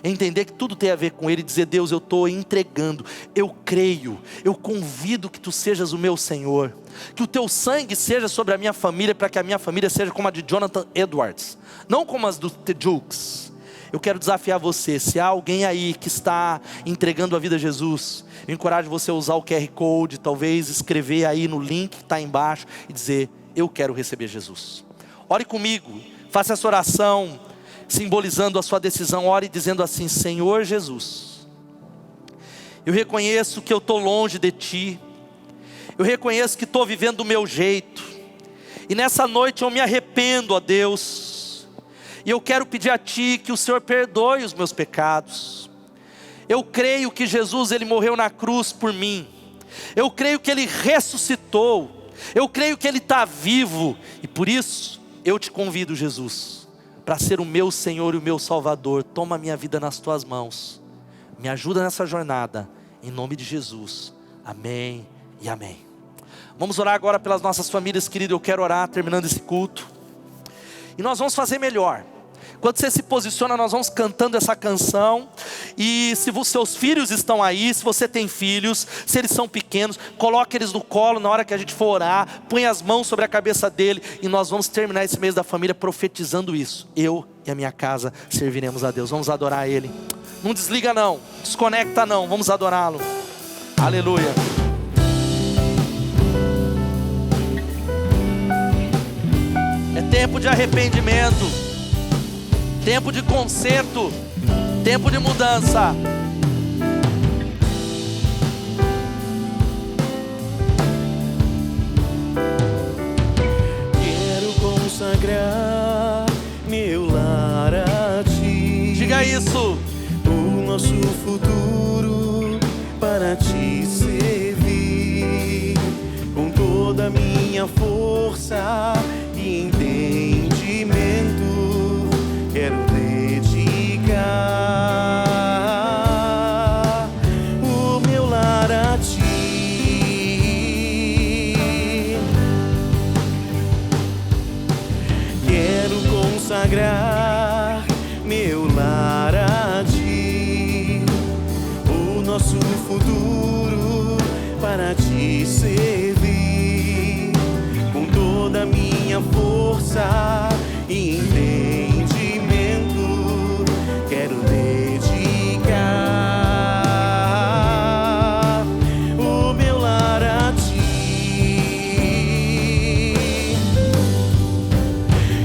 É entender que tudo tem a ver com ele e dizer, Deus, eu estou entregando, eu creio, eu convido que tu sejas o meu Senhor, que o teu sangue seja sobre a minha família, para que a minha família seja como a de Jonathan Edwards, não como as do The Jukes. Eu quero desafiar você, se há alguém aí que está entregando a vida a Jesus, eu encorajo você a usar o QR Code, talvez escrever aí no link que está embaixo e dizer, eu quero receber Jesus. Ore comigo, faça essa oração, simbolizando a sua decisão. Ore dizendo assim, Senhor Jesus, eu reconheço que eu estou longe de Ti, eu reconheço que estou vivendo do meu jeito, e nessa noite eu me arrependo, ó Deus, e eu quero pedir a Ti que o Senhor perdoe os meus pecados. Eu creio que Jesus ele morreu na cruz por mim, eu creio que Ele ressuscitou, eu creio que Ele está vivo, e por isso eu te convido, Jesus, para ser o meu Senhor e o meu Salvador. Toma a minha vida nas Tuas mãos, me ajuda nessa jornada, em nome de Jesus, amém e amém. Vamos orar agora pelas nossas famílias, querido. Eu quero orar terminando esse culto, e nós vamos fazer melhor. Quando você se posiciona, nós vamos cantando essa canção. E se os seus filhos estão aí, se você tem filhos, se eles são pequenos, coloque eles no colo na hora que a gente for orar, põe as mãos sobre a cabeça dele, e nós vamos terminar esse mês da família profetizando isso. Eu e a minha casa serviremos a Deus, vamos adorar Ele. Não desliga não, desconecta não, vamos adorá-lo. Aleluia. É tempo de arrependimento, tempo de conserto, tempo de mudança. Quero consagrar meu lar a Ti. Diga isso. O nosso futuro para Te servir com toda a minha força e entendimento. para te servir com toda a minha força e entendimento. Quero dedicar o meu lar a ti.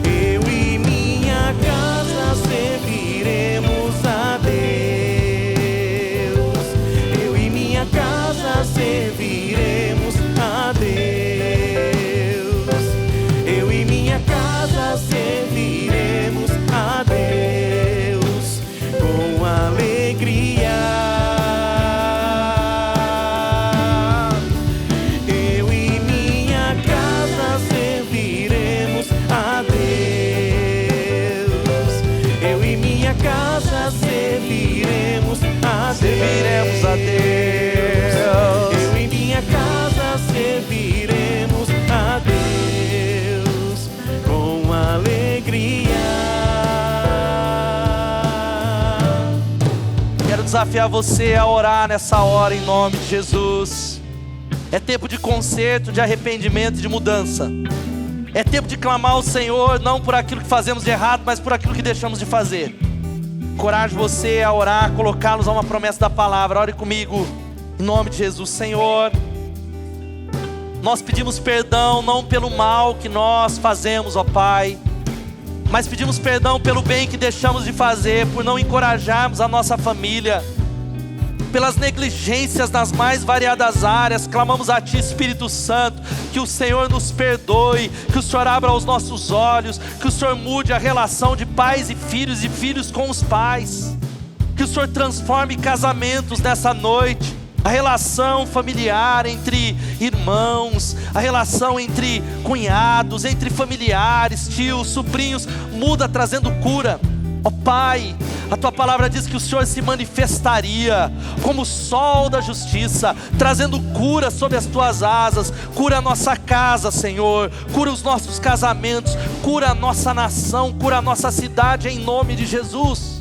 Eu e minha casa serviremos a Deus. Eu e minha casa serviremos a Deus. Eu e minha casa serviremos a Deus com alegria. Eu e minha casa serviremos a Deus. Eu e minha casa serviremos a Serviremos a Deus. Eu e minha casa serviremos a Deus com alegria. Quero desafiar você a orar nessa hora em nome de Jesus. É tempo de conserto, de arrependimento e de mudança. É tempo de clamar ao Senhor, não por aquilo que fazemos de errado, mas por aquilo que deixamos de fazer. Encorajo você a orar, colocá-los a uma promessa da palavra. Ore comigo, em nome de Jesus. Senhor, nós pedimos perdão não pelo mal que nós fazemos, ó Pai, mas pedimos perdão pelo bem que deixamos de fazer, por não encorajarmos a nossa família, pelas negligências nas mais variadas áreas. Clamamos a Ti, Espírito Santo, que o Senhor nos perdoe, que o Senhor abra os nossos olhos, que o Senhor mude a relação de pais e filhos com os pais, que o Senhor transforme casamentos nessa noite, a relação familiar entre irmãos, a relação entre cunhados, entre familiares, tios, sobrinhos, muda trazendo cura. Ó Pai, a Tua palavra diz que o Senhor se manifestaria como o sol da justiça, trazendo cura sob as Tuas asas. Cura a nossa casa, Senhor, cura os nossos casamentos, cura a nossa nação, cura a nossa cidade em nome de Jesus.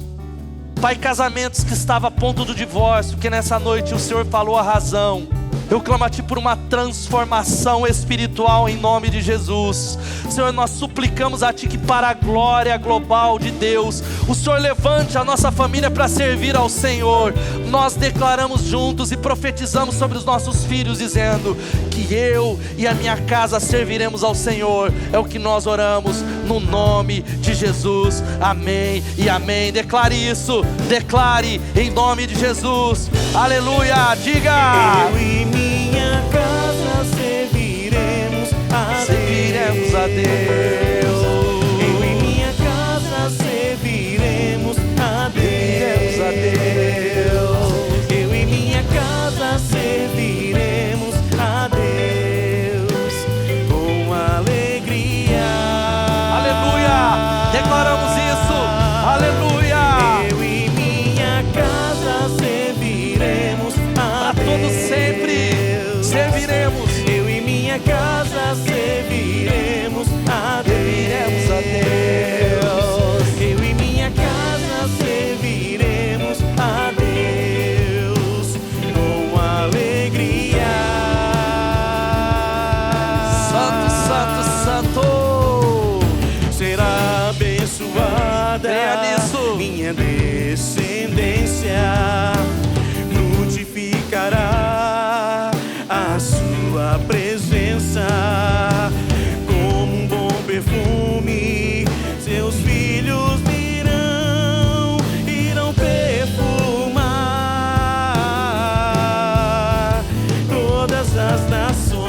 Pai, casamentos que estavam a ponto do divórcio, que nessa noite o Senhor falou a razão. Eu clamo a Ti por uma transformação espiritual em nome de Jesus. Senhor, nós suplicamos a Ti que para a glória global de Deus, o Senhor levante a nossa família para servir ao Senhor. Nós declaramos juntos e profetizamos sobre os nossos filhos, dizendo que eu e a minha casa serviremos ao Senhor. É o que nós oramos no nome de Jesus. Amém e amém. Declare isso, declare em nome de Jesus. Aleluia, diga: Eu e minha casa serviremos a serviremos a Deus. Eu e minha casa serviremos a Serviremos a Deus. Eu e minha casa serviremos a Deus com alegria. Aleluia, declaramos isso. Aleluia. Eu e minha casa serviremos a Para todos sempre serviremos. Eu e minha casa serviremos a Serviremos a Deus. Eu e minha casa serviremos a Deus com alegria. Santo, santo, santo. Será abençoada Creia nisso. minha descendência, frutificará a sua presença como um bom perfume. Seus filhos irão perfumar todas as nações.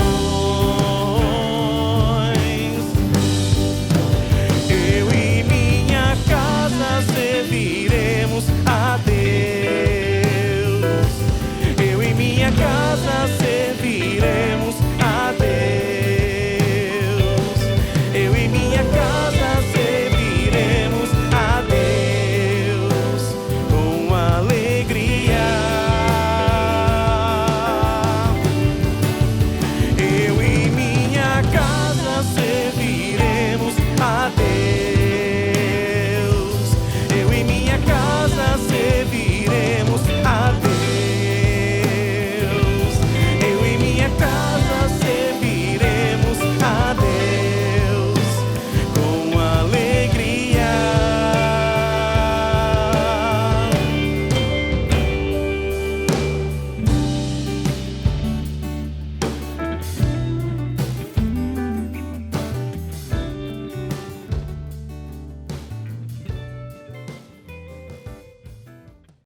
Eu e minha casa serviremos a Deus. Eu e minha casa serviremos a Deus. Eu e minha casa serviremos a Deus com alegria. Eu e minha casa serviremos